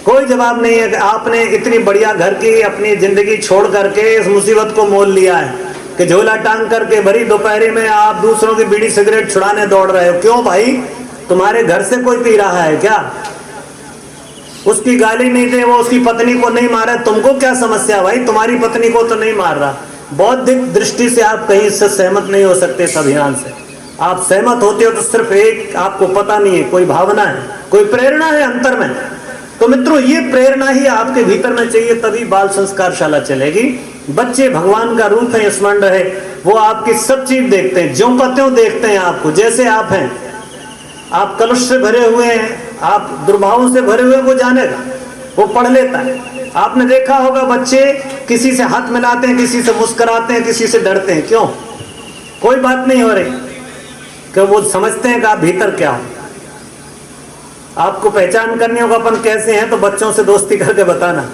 [SPEAKER 1] कोई जवाब नहीं है कि आपने इतनी बढ़िया घर की अपनी जिंदगी छोड़ करके इस मुसीबत को मोल लिया है कि झोला टांग करके भरी दोपहरी में आप दूसरों की बीड़ी सिगरेट छुड़ाने दौड़ रहे हो। क्यों भाई? तुम्हारे घर से कोई पी रहा है क्या? उसकी गाली नहीं दे, वो उसकी पत्नी को नहीं मारे, तुमको क्या समस्या भाई? तुम्हारी पत्नी को तो नहीं मार रहा। बौद्धिक दृष्टि से आप कहीं इससे सहमत नहीं हो सकते इस अभियान से। आप सहमत होते हो तो सिर्फ एक आपको पता नहीं है, कोई भावना है, कोई प्रेरणा है अंतर में। तो मित्रों, ये प्रेरणा ही आपके भीतर में चाहिए, तभी बाल संस्कार शाला चलेगी। बच्चे भगवान का रूप है, स्मरण रहे। वो आपकी सब चीज देखते हैं, ज्यों का त्यों देखते हैं आपको, जैसे आप हैं। आप कलुष से भरे हुए हैं, आप दुर्भावों से भरे हुए, वो जानेगा, वो पढ़ लेता है। आपने देखा होगा बच्चे किसी से हाथ मिलाते हैं, किसी से मुस्कुराते हैं, किसी से डरते हैं, क्यों? कोई बात नहीं हो रही, कि वो समझते हैं कि आप भीतर क्या हो। आपको पहचान करनी होगा अपन कैसे हैं, तो बच्चों से दोस्ती करके बताना।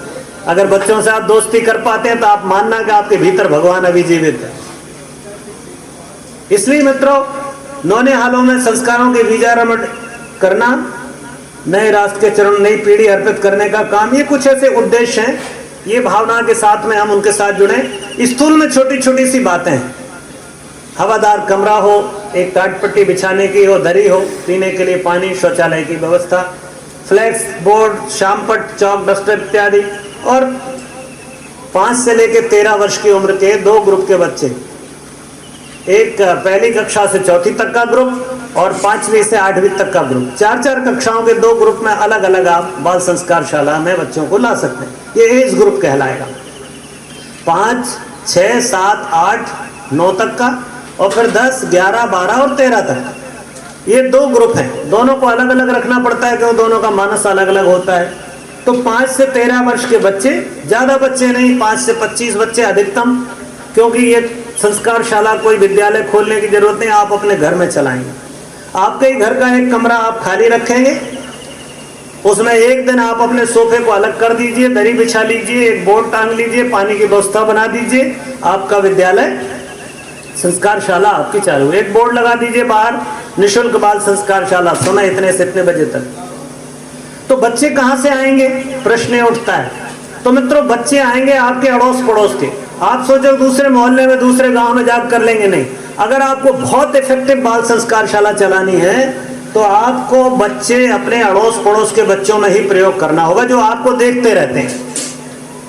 [SPEAKER 1] अगर बच्चों से आप दोस्ती कर पाते हैं तो आप मानना कि आपके भीतर भगवान अभी जीवित है। इसलिए मित्रों, नौने हालों में संस्कारों के बीजारोपण करना, नए राष्ट्र के चरण, नई पीढ़ी अर्पित करने का काम, ये कुछ ऐसे उद्देश्य हैं। ये भावना के साथ में हम उनके साथ जुड़े। स्थूल में छोटी छोटी सी बातें हैं, हवादार कमरा हो, एक टाटपट्टी बिछाने की हो, दरी हो, पीने के लिए पानी, शौचालय की व्यवस्था, फ्लैक्स बोर्ड, शामपट, चौक, डस्टर इत्यादि। और 5 से लेकर 13 वर्ष की उम्र के 2 ग्रुप के बच्चे, एक पहली कक्षा से 4वीं तक का ग्रुप और 5वीं से 8वीं तक का ग्रुप। 4-4 कक्षाओं के 2 ग्रुप में अलग अलग आप बाल संस्कार शाला में बच्चों को ला सकते हैं। ये एज ग्रुप कहलाएगा, 5, 6, 7, 8, 9 तक का, और फिर 10, 11, 12 और 13 तक। ये 2 ग्रुप हैं, दोनों को अलग अलग रखना पड़ता है, क्यों? दोनों का मानस अलग अलग होता है। तो 5 से 13 वर्ष के बच्चे, ज़्यादा बच्चे नहीं, 5 से 25 बच्चे अधिकतम, क्योंकि ये संस्कार शाला कोई विद्यालय खोलने की जरूरत नहीं, आप अपने घर में चलाएंगे। आपके ही घर का एक कमरा आप खाली रखेंगे, उसमें एक दिन आप अपने सोफे को अलग कर दीजिए, दरी बिछा लीजिए, एक बोर्ड टांग लीजिए, पानी की व्यवस्था बना दीजिए, आपका विद्यालय संस्कार शाला आपकी चालू। एक बोर्ड लगा दीजिए बाहर, निःशुल्क बाल संस्कार शाला, समय इतने से इतने बजे तक। तो बच्चे कहाँ से आएंगे, प्रश्न ये उठता है। तो मित्रों, बच्चे आएंगे आपके अड़ोस पड़ोस के। आप सोचो दूसरे मोहल्ले में, दूसरे गांव में जाकर कर लेंगे, नहीं। अगर आपको बहुत इफेक्टिव बाल संस्कार शाला चलानी है तो आपको बच्चे अपने अड़ोस पड़ोस के बच्चों में ही प्रयोग करना होगा, जो आपको देखते रहते हैं।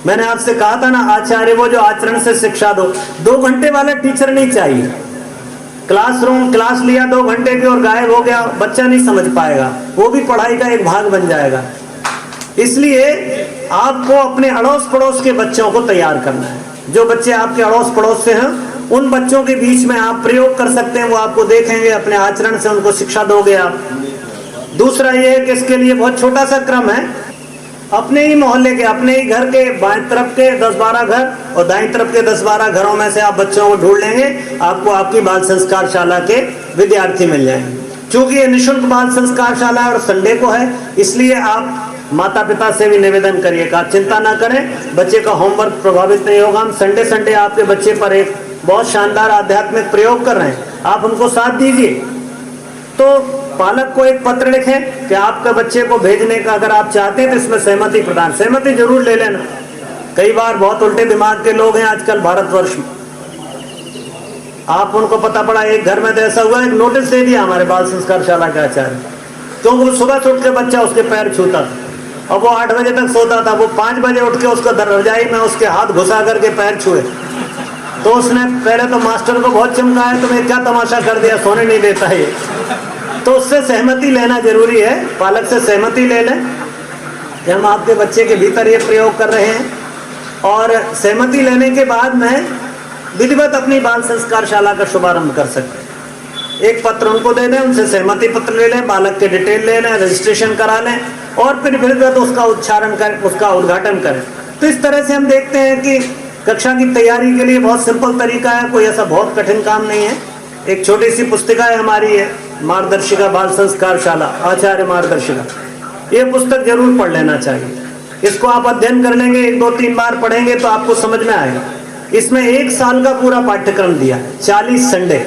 [SPEAKER 1] मैंने आपसे कहा था ना, आचार्य वो जो आचरण से शिक्षा दो। 2 घंटे वाला टीचर नहीं चाहिए। क्लास लिया 2 घंटे की और गायब हो गया, बच्चा नहीं समझ पाएगा, वो भी पढ़ाई का एक भाग बन जाएगा। इसलिए आपको अपने अड़ोस पड़ोस के बच्चों को तैयार करना है। जो बच्चे आपके अड़ोस पड़ोस से हैं, उन बच्चों के बीच में आप प्रयोग कर सकते हैं। वो आपको देखेंगे, अपने आचरण से उनको शिक्षा दोगे आप। दूसरा ये है कि इसके लिए बहुत छोटा सा क्रम है। अपने ही मोहल्ले के, अपने ही घर के बाएं तरफ के 10-12 घर और दाईं तरफ के 10-12 घरों में से आप बच्चों को ढूंढ लेंगे, आपको आपकी बाल संस्कार शाला के विद्यार्थी मिल जाएंगे। चूंकि ये निःशुल्क बाल संस्कार शाला है और संडे को है, इसलिए आप माता पिता से भी निवेदन करिएगा, चिंता ना करें, बच्चे का होमवर्क प्रभावित नहीं होगा। हम संडे आपके बच्चे पर एक बहुत शानदार आध्यात्मिक प्रयोग कर रहे हैं, आप उनको साथ दीजिए। तो पालक को एक पत्र लिखें कि आपके बच्चे को भेजने का अगर आप चाहते हैं तो इसमें सहमति जरूर ले लेना। कई बार बहुत उल्टे दिमाग के लोग हैं आजकल भारतवर्ष में। आप उनको पता पड़ा, एक घर में तो ऐसा हुआ, एक नोटिस दे दिया हमारे बाल संस्कार शाला के आचार्य, क्योंकि वो सुबह से उठ के बच्चा उसके पैर छूता था और वो 8 बजे तक सोता था। वो 5 बजे उठ के उसको रजाई में उसके हाथ घुसा करके पैर छुए। तो उसने पहले तो मास्टर को बहुत चमकाया, तुम्हें क्या तमाशा कर दिया, सोने नहीं देता है। तो उससे सहमति लेना जरूरी है, पालक से सहमति ले लें कि हम आपके बच्चे के भीतर ये प्रयोग कर रहे हैं। और सहमति लेने के बाद में विधिवत अपनी बाल संस्कार शाला का शुभारंभ कर सकते हैं। एक पत्र उनको दे दें, उनसे सहमति पत्र ले लें, बालक के डिटेल ले लें, रजिस्ट्रेशन करा लें और फिर विधिवत उसका उच्चारण करें, उसका उद्घाटन करें। तो इस तरह से हम देखते हैं कि कक्षा की तैयारी के लिए बहुत सिंपल तरीका है, कोई ऐसा बहुत कठिन काम नहीं है। एक छोटी सी पुस्तिका है हमारी, है मार्गदर्शिका बाल संस्कार शाला, आचार्य मार्गदर्शिका। ये पुस्तक जरूर पढ़ लेना चाहिए। इसको आप अध्ययन कर लेंगे, 1-2-3 बार पढ़ेंगे तो आपको समझ में आएगा। इसमें 1 साल का पूरा पाठ्यक्रम दिया है, 40 संडे।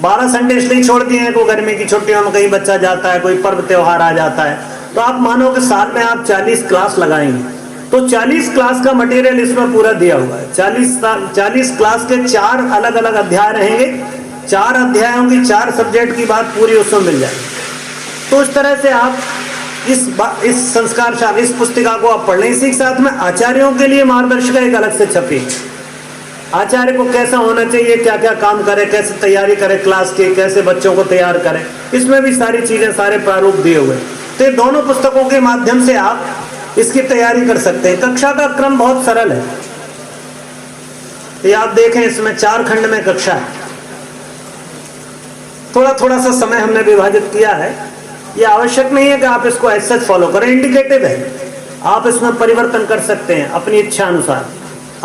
[SPEAKER 1] 12 संडे इसलिए छोड़ दिए हैं, कोई गर्मी की छुट्टियों में कहीं बच्चा जाता है, कोई पर्व त्योहार आ जाता है, तो आप मानो कि साल में आप 40 क्लास लगाएंगे तो 40 क्लास का मटेरियल इसमें पूरा दिया हुआ है। 40 क्लास के 4 अलग अलग अध्याय रहेंगे, 4 अध्यायों की 4 सब्जेक्ट की बात पूरी उसमें मिल जाएगी। तो इस तरह से आप इस संस्कार शाला, इस पुस्तिका को आप पढ़ लें। इसी के साथ में आचार्यों के लिए मार्गदर्शिका एक अलग से छपी, आचार्य को कैसा होना चाहिए, क्या क्या काम करे, कैसे तैयारी करे क्लास की, कैसे बच्चों को तैयार करें, इसमें भी सारी चीजें, सारे प्रारूप दिए हुए। तो दोनों पुस्तकों के माध्यम से आप इसकी तैयारी कर सकते हैं। कक्षा का क्रम बहुत सरल है। तो ये आप देखें इसमें 4 खंड में कक्षा है। थोड़ा थोड़ा सा समय हमने विभाजित किया है। ये आवश्यक नहीं है कि आप इसको ऐसे फॉलो करें, इंडिकेटिव है। आप इसमें परिवर्तन कर सकते हैं अपनी इच्छा अनुसार।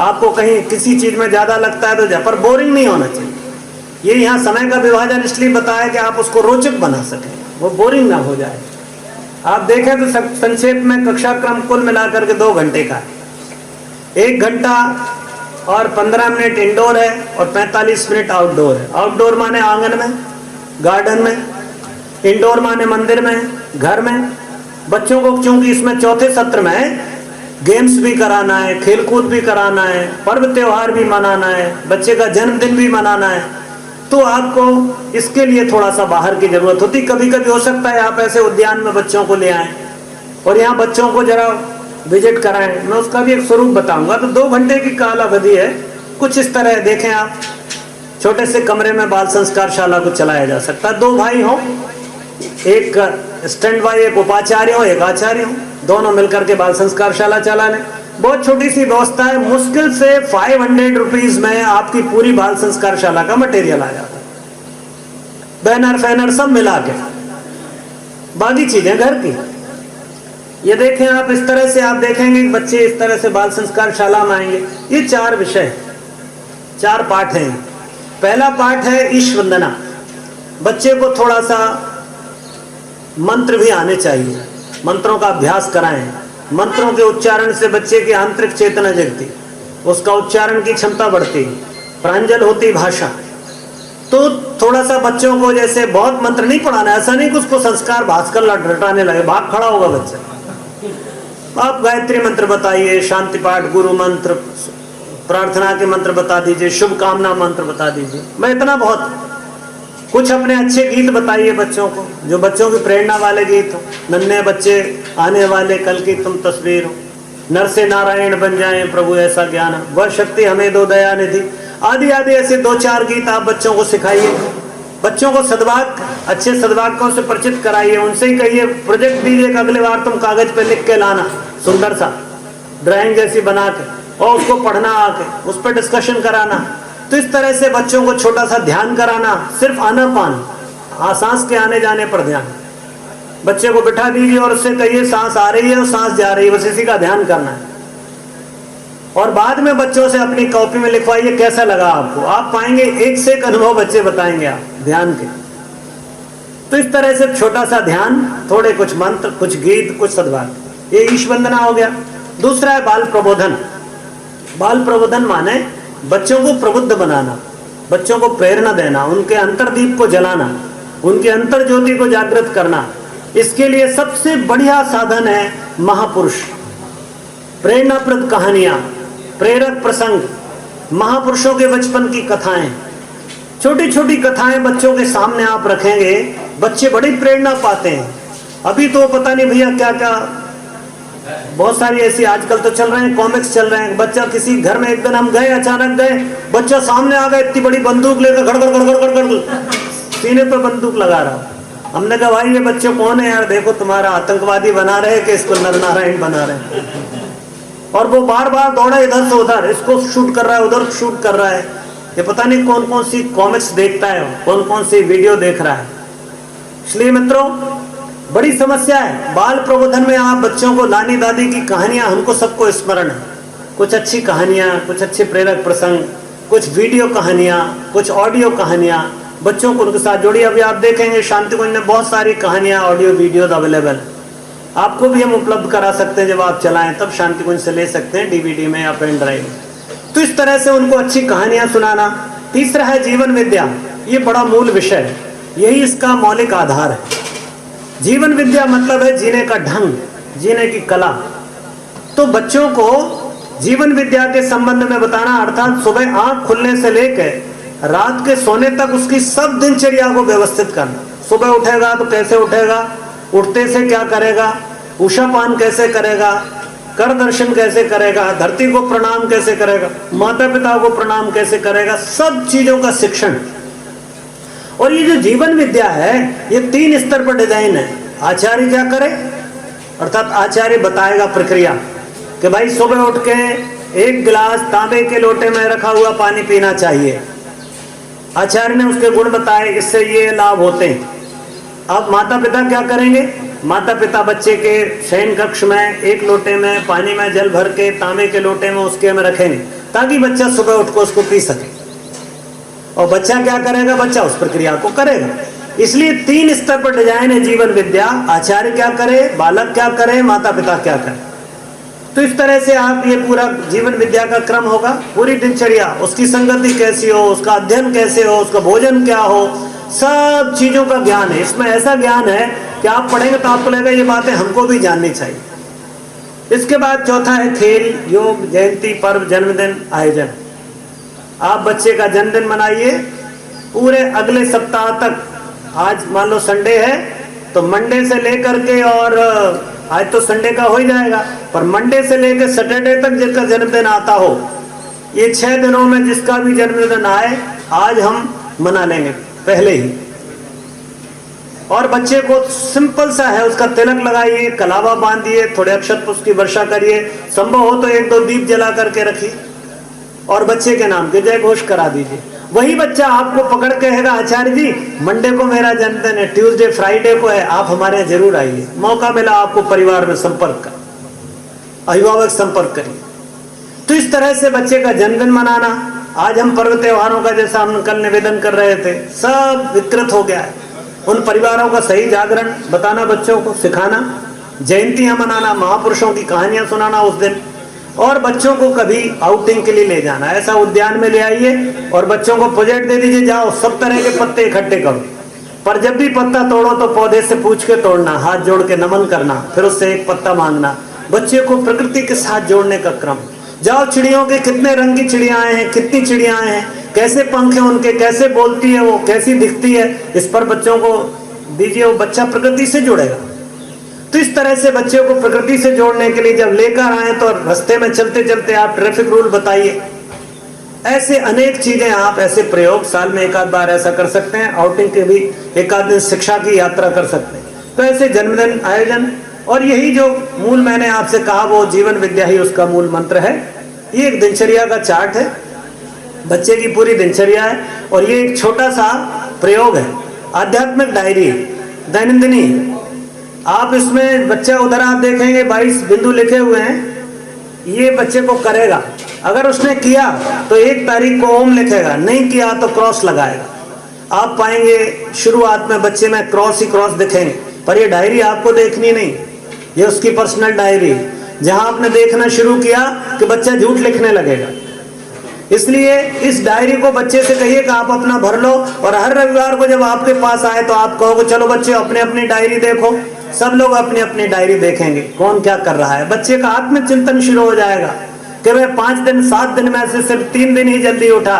[SPEAKER 1] आपको कहीं किसी चीज में ज्यादा लगता है तो जा, पर बोरिंग नहीं होना चाहिए। ये यहाँ समय का विभाजन इसलिए बताया कि आप उसको रोचक बना सकें, वो बोरिंग ना हो जाए। आप देखें तो संक्षेप में कक्षा क्रम कुल मिलाकर के 2 घंटे का है। 1 घंटा और 15 मिनट इंडोर है और 45 मिनट आउटडोर है। आउटडोर माने आंगन में, गार्डन में, इंडोर माने मंदिर में, घर में। बच्चों को चूंकि इसमें चौथे सत्र में गेम्स भी कराना है, खेलकूद भी कराना है, पर्व त्योहार भी मनाना है, बच्चे का जन्मदिन भी मनाना है, तो आपको इसके लिए थोड़ा सा बाहर की जरूरत होती। कभी कभी हो सकता है आप ऐसे उद्यान में बच्चों को ले आएं और यहाँ बच्चों को जरा विजिट कराएं। मैं उसका भी एक स्वरूप बताऊंगा। तो 2 घंटे की काल अवधि है। कुछ इस तरह देखें आप, छोटे से कमरे में बाल संस्कार शाला को चलाया जा सकता है। 2 भाई हों, एक स्टैंड बाय, एक उपाचार्य हो, एक आचार्य हो, दोनों मिलकर के बाल संस्कार शाला चला लें। बहुत छोटी सी व्यवस्था है। मुश्किल से 500 रुपीज में आपकी पूरी बाल संस्कार शाला का मटेरियल आ जाता है, बैनर फैनर सब मिला के, बाकी चीजें घर की। ये देखें आप, इस तरह से आप देखेंगे कि बच्चे इस तरह से बाल संस्कार शाला में आएंगे। ये 4 विषय, 4 पाठ हैं। पहला पाठ है ईश वंदना। बच्चे को थोड़ा सा मंत्र भी आने चाहिए, मंत्रों का अभ्यास कराएं। मंत्रों के उच्चारण से बच्चे की आंतरिक चेतना जगती, उसका उच्चारण की क्षमता बढ़ती, प्रांजल होती भाषा। तो थोड़ा सा बच्चों को जैसे बहुत मंत्र नहीं पढ़ाना, ऐसा नहीं कि उसको संस्कार भास्कर रटाने लगे, भाग खड़ा होगा बच्चा। आप गायत्री मंत्र बताइए, शांति पाठ, गुरु मंत्र, प्रार्थना के मंत्र बता दीजिए, शुभकामना मंत्र बता दीजिए। मैं इतना बहुत कुछ अपने अच्छे गीत बताइए बच्चों को, जो बच्चों की प्रेरणा वाले गीत हो। नन्हे बच्चे आने वाले कल की तुम तस्वीर हो, नर से नारायण बन जाएं प्रभु ऐसा ज्ञान, वह शक्ति हमें दो दया निधि, आदि आदि ऐसे 2-4 गीत आप बच्चों को सिखाइए। बच्चों को सद्वाक्य, अच्छे सद्वाक्यों से परिचित कराइए। उनसे ही कहिए, प्रोजेक्ट दीजिए कि अगले बार तुम कागज पे लिख के लाना, सुंदर सा ड्राइंग जैसी बना के, और उसको पढ़ना आके, उस पर डिस्कशन कराना। तो इस तरह से बच्चों को छोटा सा ध्यान कराना, सिर्फ आनापान, सांस के आने जाने पर ध्यान। बच्चे को बिठा दीजिए और उससे कहिए सांस आ रही है और सांस जा रही है, बस इसी का ध्यान करना है। और बाद में बच्चों से अपनी कॉपी में लिखवाइए कैसा लगा आपको। आप पाएंगे 1 से 1 अनुभव बच्चे बताएंगे आप ध्यान के। तो इस तरह से छोटा सा ध्यान, थोड़े कुछ मंत्र, कुछ गीत, कुछ सद्वाक्य, ये ईश वंदना हो गया। दूसरा है बाल प्रबोधन। बाल प्रबोधन माने बच्चों को प्रबुद्ध बनाना, बच्चों को प्रेरणा देना, उनके अंतर्दीप को जलाना, उनके अंतर ज्योति को जागृत करना। इसके लिए सबसे बढ़िया साधन है महापुरुष, प्रेरणाप्रद कहानियां, प्रेरक प्रसंग, महापुरुषों के बचपन की कथाएं, छोटी छोटी कथाएं बच्चों के सामने आप रखेंगे, बच्चे बड़ी प्रेरणा पाते हैं। अभी तो पता नहीं भैया क्या क्या बहुत सारी ऐसी आजकल तो चल रहे हैं, कॉमिक्स चल रहे हैं। बच्चा किसी घर में, एक दिन हम गए, अचानक गए, बच्चा सामने आ गया, इतनी बड़ी बंदूक लेकर गड़ गड़ गड़ गड़ गड़ सीने पे बंदूक लगा रहा। हमने कहा भाई ये बच्चे कौन है यार, देखो तुम्हारा आतंकवादी बना रहे कि इसको नर नारायण बना रहे। और वो बार बार दौड़ा इधर से उधर, इसको शूट कर रहा है, उधर शूट कर रहा है। ये पता नहीं कौन कौन सी कॉमिक्स देखता है, कौन कौन सी वीडियो देख रहा है। इसलिए मित्रों बड़ी समस्या है। बाल प्रबोधन में आप बच्चों को नानी दादी की कहानियां, हमको सबको स्मरण है, कुछ अच्छी कहानियां, कुछ अच्छे प्रेरक प्रसंग, कुछ वीडियो कहानियां, कुछ ऑडियो कहानियां, बच्चों को उनके साथ जोड़िए। अभी आप देखेंगे शांति कुंज में बहुत सारी कहानियां, ऑडियो वीडियोज अवेलेबल, आपको भी हम उपलब्ध करा सकते हैं। जब आप चलाएं तब शांति कुंज से ले सकते हैं, DVD में या पेन ड्राइव में। तो इस तरह से उनको अच्छी कहानियां सुनाना। तीसरा है जीवन विद्या। ये बड़ा मूल विषय है, यही इसका मौलिक आधार है। जीवन विद्या मतलब है जीने का ढंग, जीने की कला। तो बच्चों को जीवन विद्या के संबंध में बताना, अर्थात सुबह आंख खुलने से लेकर रात के सोने तक उसकी सब दिनचर्या को व्यवस्थित करना। सुबह उठेगा तो कैसे उठेगा, उठते से क्या करेगा, उषापान कैसे करेगा, कर दर्शन कैसे करेगा, धरती को प्रणाम कैसे करेगा, माता पिता को प्रणाम कैसे करेगा, सब चीजों का शिक्षण। और ये जो जीवन विद्या है ये 3 स्तर पर डिजाइन है। आचार्य क्या करे, अर्थात आचार्य बताएगा प्रक्रिया कि भाई सुबह उठ के एक गिलास तांबे के लोटे में रखा हुआ पानी पीना चाहिए। आचार्य ने उसके गुण बताए, इससे ये लाभ होते हैं। अब माता पिता क्या करेंगे? माता पिता बच्चे के शयन कक्ष में एक लोटे में पानी में जल भर के तांबे के लोटे में उसके में रखेंगे, ताकि बच्चा सुबह उठ को उसको पी सके। और बच्चा क्या करेगा? बच्चा उस प्रक्रिया को करेगा। इसलिए 3 स्तर पर डिजाइन है जीवन विद्या। आचार्य क्या करे, बालक क्या करे, माता पिता क्या करे। तो इस तरह से आप ये पूरा जीवन विद्या का क्रम होगा। पूरी दिनचर्या, उसकी संगति कैसी हो, उसका अध्ययन कैसे हो, उसका भोजन क्या हो, सब चीजों का ज्ञान है। इसमें ऐसा ज्ञान है कि आप पढ़ेंगे तो आपको लगेगा ये बातें हमको भी जाननी चाहिए। इसके बाद चौथा है खेल, योग, जयंती, पर्व, जन्मदिन, आयोजन। आप बच्चे का जन्मदिन मनाइए पूरे अगले सप्ताह तक। आज मान लो संडे है तो मंडे से लेकर के, और आज तो संडे का हो ही जाएगा, पर मंडे से लेकर सैटरडे तक जिसका जन्मदिन आता हो, ये 6 दिनों में जिसका भी जन्मदिन आए आज हम मना लेंगे पहले ही। और बच्चे को सिंपल सा है, उसका तिलक लगाइए, कलावा बांधिए, थोड़े अक्षत पुष्प की वर्षा करिए, संभव हो तो 1-2 दीप जला करके रखिए और बच्चे के नाम के जय घोष करा दीजिए। वही बच्चा आपको पकड़ के कहेगा, आचार्य जी मंडे को मेरा जन्मदिन है, ट्यूसडे फ्राइडे को है, आप हमारे यहाँ जरूर आइए। मौका मिला आपको परिवार में संपर्क का, अभिभावक संपर्क करिए। तो इस तरह से बच्चे का जन्मदिन मनाना। आज हम पर्व त्योहारों का, जैसा हम कल निवेदन कर रहे थे, सब विकृत हो गया है। उन परिवारों का सही जागरण बताना, बच्चों को सिखाना, जयंतियां मनाना, महापुरुषों की कहानियां सुनाना उस दिन, और बच्चों को कभी आउटिंग के लिए ले जाना। ऐसा उद्यान में ले आइए और बच्चों को प्रोजेक्ट दे दीजिए, जाओ सब तरह के पत्ते इकट्ठे करो, पर जब भी पत्ता तोड़ो तो पौधे से पूछ के तोड़ना, हाथ जोड़ के नमन करना, फिर उससे एक पत्ता मांगना। बच्चे को प्रकृति के साथ जोड़ने का क्रम। जाओ चिड़ियों के कितने रंग की चिड़ियां हैं, कितनी चिड़ियां हैं, कैसे पंख हैं उनके, कैसे बोलती है वो, कैसी दिखती है, इस पर बच्चों को दीजिए, वो बच्चा प्रकृति से जुड़ेगा। तो इस तरह से बच्चे को प्रकृति से जोड़ने के लिए जब लेकर आए तो रास्ते में चलते चलते आप ट्रैफिक रूल बताइए। ऐसे अनेक चीजें, आप ऐसे प्रयोग साल में 1-आध बार ऐसा कर सकते हैं। आउटिंग के भी 1-आध दिन शिक्षा की यात्रा कर सकते हैं। तो ऐसे जन्मदिन, आयोजन, और यही जो मूल मैंने आपसे कहा वो जीवन विद्या ही उसका मूल मंत्र है। ये एक दिनचर्या का चार्ट है, बच्चे की पूरी दिनचर्या है, और ये एक छोटा सा प्रयोग है, आध्यात्मिक डायरी, दैनंदिनी। आप इसमें बच्चा, उधर आप देखेंगे 22 बिंदु लिखे हुए हैं, ये बच्चे को करेगा। अगर उसने किया तो 1 तारीख को ओम लिखेगा, नहीं किया तो क्रॉस लगाएगा। आप पाएंगे शुरुआत में बच्चे में क्रॉस ही क्रॉस दिखेंगे, पर ये डायरी आपको देखनी नहीं, ये उसकी पर्सनल डायरी। जहां आपने देखना शुरू किया कि बच्चा झूठ लिखने लगेगा, इसलिए इस डायरी को बच्चे से कहिए कि आप अपना भर लो, और हर रविवार को जब आपके पास आए तो आप कहोगे चलो बच्चे अपने अपनी डायरी देखो। सब लोग अपनी अपनी डायरी देखेंगे कौन क्या कर रहा है। बच्चे का आत्मचिंतन शुरू हो जाएगा कि मैं 5 दिन 7 दिन में से सिर्फ 3 दिन ही जल्दी उठा,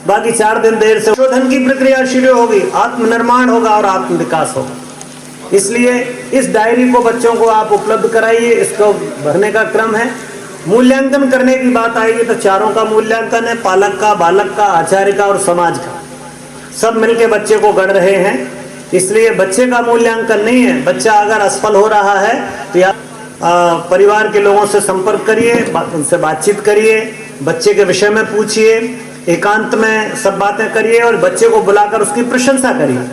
[SPEAKER 1] बाकी 4 दिन देर से। शोधन की प्रक्रिया शुरू होगी, आत्मनिर्माण होगा और आत्म विकास होगा। इसलिए इस डायरी को बच्चों को आप उपलब्ध कराइए, इसको भरने का क्रम है। मूल्यांकन करने की बात आएगी तो चारों का मूल्यांकन है, पालक का, बालक का, आचार्य का और समाज का। सब मिलके बच्चे को गढ़ रहे हैं, इसलिए बच्चे का मूल्यांकन नहीं है। बच्चा अगर असफल हो रहा है तो या परिवार के लोगों से संपर्क करिए, उनसे बातचीत करिए, बच्चे के विषय में पूछिए, एकांत में सब बातें करिए और बच्चे को बुलाकर उसकी प्रशंसा करिए।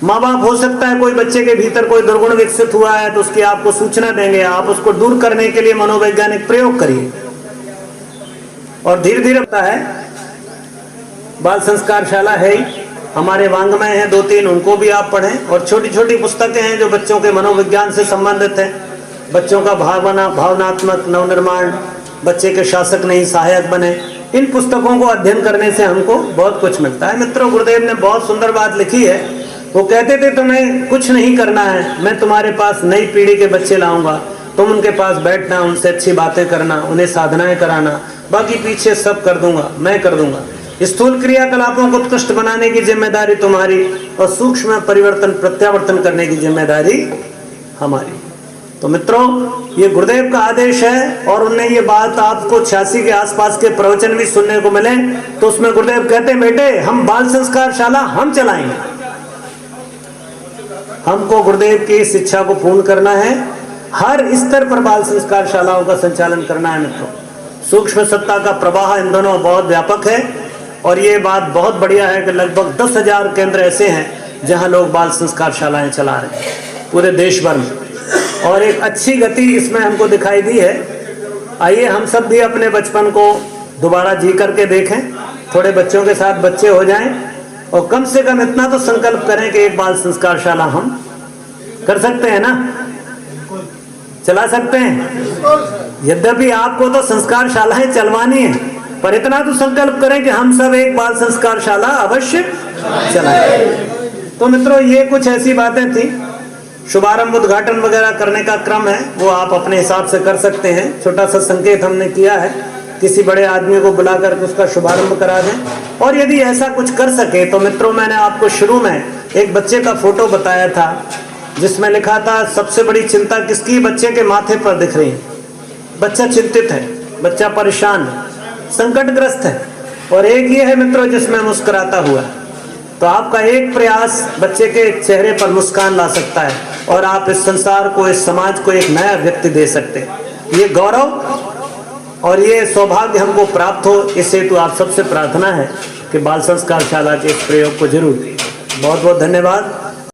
[SPEAKER 1] माँ बाप हो सकता है कोई बच्चे के भीतर कोई दुर्गुण विकसित हुआ है तो उसकी आपको सूचना देंगे, आप उसको दूर करने के लिए मनोवैज्ञानिक प्रयोग करिए। और धीरे धीरे होता है, बाल संस्कार शाला है ही, हमारे वांग्मय हैं 2-3, उनको भी आप पढ़ें। और छोटी छोटी पुस्तकें हैं जो बच्चों के मनोविज्ञान से संबंधित है, बच्चों का भावनात्मक नवनिर्माण, बच्चे के शासक नहीं सहायक बने। इन पुस्तकों को अध्ययन करने से हमको बहुत कुछ मिलता है। मित्रों, गुरुदेव ने बहुत सुंदर बात लिखी है। वो कहते थे तुम्हें कुछ नहीं करना है, मैं तुम्हारे पास नई पीढ़ी के बच्चे लाऊंगा, तुम उनके पास बैठना, उनसे अच्छी बातें करना, उन्हें साधनाएं कराना, बाकी पीछे सब कर दूंगा, मैं कर दूंगा। स्थूल क्रियाकलापों को उत्कृष्ट बनाने की जिम्मेदारी तुम्हारी और सूक्ष्म परिवर्तन प्रत्यावर्तन करने की जिम्मेदारी हमारी। तो मित्रों, ये गुरुदेव का आदेश है और उनने ये बात आपको 86 के आसपास के प्रवचन भी सुनने को मिले। तो उसमें गुरुदेव कहते हैं, बेटे हम बाल संस्कार शाला हम चलाएंगे, हमको गुरुदेव की शिक्षा को पूर्ण करना है, हर स्तर पर बाल संस्कार शालाओं का संचालन करना है। मित्रों, सूक्ष्म सत्ता का प्रवाह इन दोनों बहुत व्यापक है। और ये बात बहुत बढ़िया है कि लगभग 10,000 केंद्र ऐसे हैं जहां लोग बाल संस्कार शालाएं चला रहे हैं पूरे देश भर में, और एक अच्छी गति इसमें हमको दिखाई दी है। आइए हम सब भी अपने बचपन को दोबारा जी करके देखें, थोड़े बच्चों के साथ बच्चे हो जाएं, और कम से कम इतना तो संकल्प करें कि एक बाल संस्कार शाला हम कर सकते हैं ना, चला सकते हैं। यद्यपि आपको तो संस्कार शालाएं चलवानी है, पर इतना तो संकल्प करें कि हम सब एक बाल संस्कार शाला अवश्य चलाएं। तो मित्रों, ये कुछ ऐसी बातें थी। शुभारंभ उद्घाटन वगैरह करने का क्रम है, वो आप अपने हिसाब से कर सकते हैं। छोटा सा संकेत हमने किया है, किसी बड़े आदमी को बुला करके उसका शुभारंभ करा दें। और यदि ऐसा कुछ कर सके तो मित्रों, मैंने आपको शुरू में एक बच्चे का फोटो बताया था जिसमें लिखा था सबसे बड़ी चिंता किसकी, बच्चे के माथे पर दिख रही है। बच्चा चिंतित है, बच्चा परेशान है, संकटग्रस्त है, और एक ये है मित्रों जिसमें मुस्कुराता हुआ। तो आपका एक प्रयास बच्चे के चेहरे पर मुस्कान ला सकता है, और आप इस संसार को, इस समाज को एक नया व्यक्ति दे सकते हैं। ये गौरव और ये सौभाग्य हमको प्राप्त हो, इस हेतु आप सबसे प्रार्थना है कि बाल संस्कार शाला के इस प्रयोग को जरूर। बहुत बहुत धन्यवाद।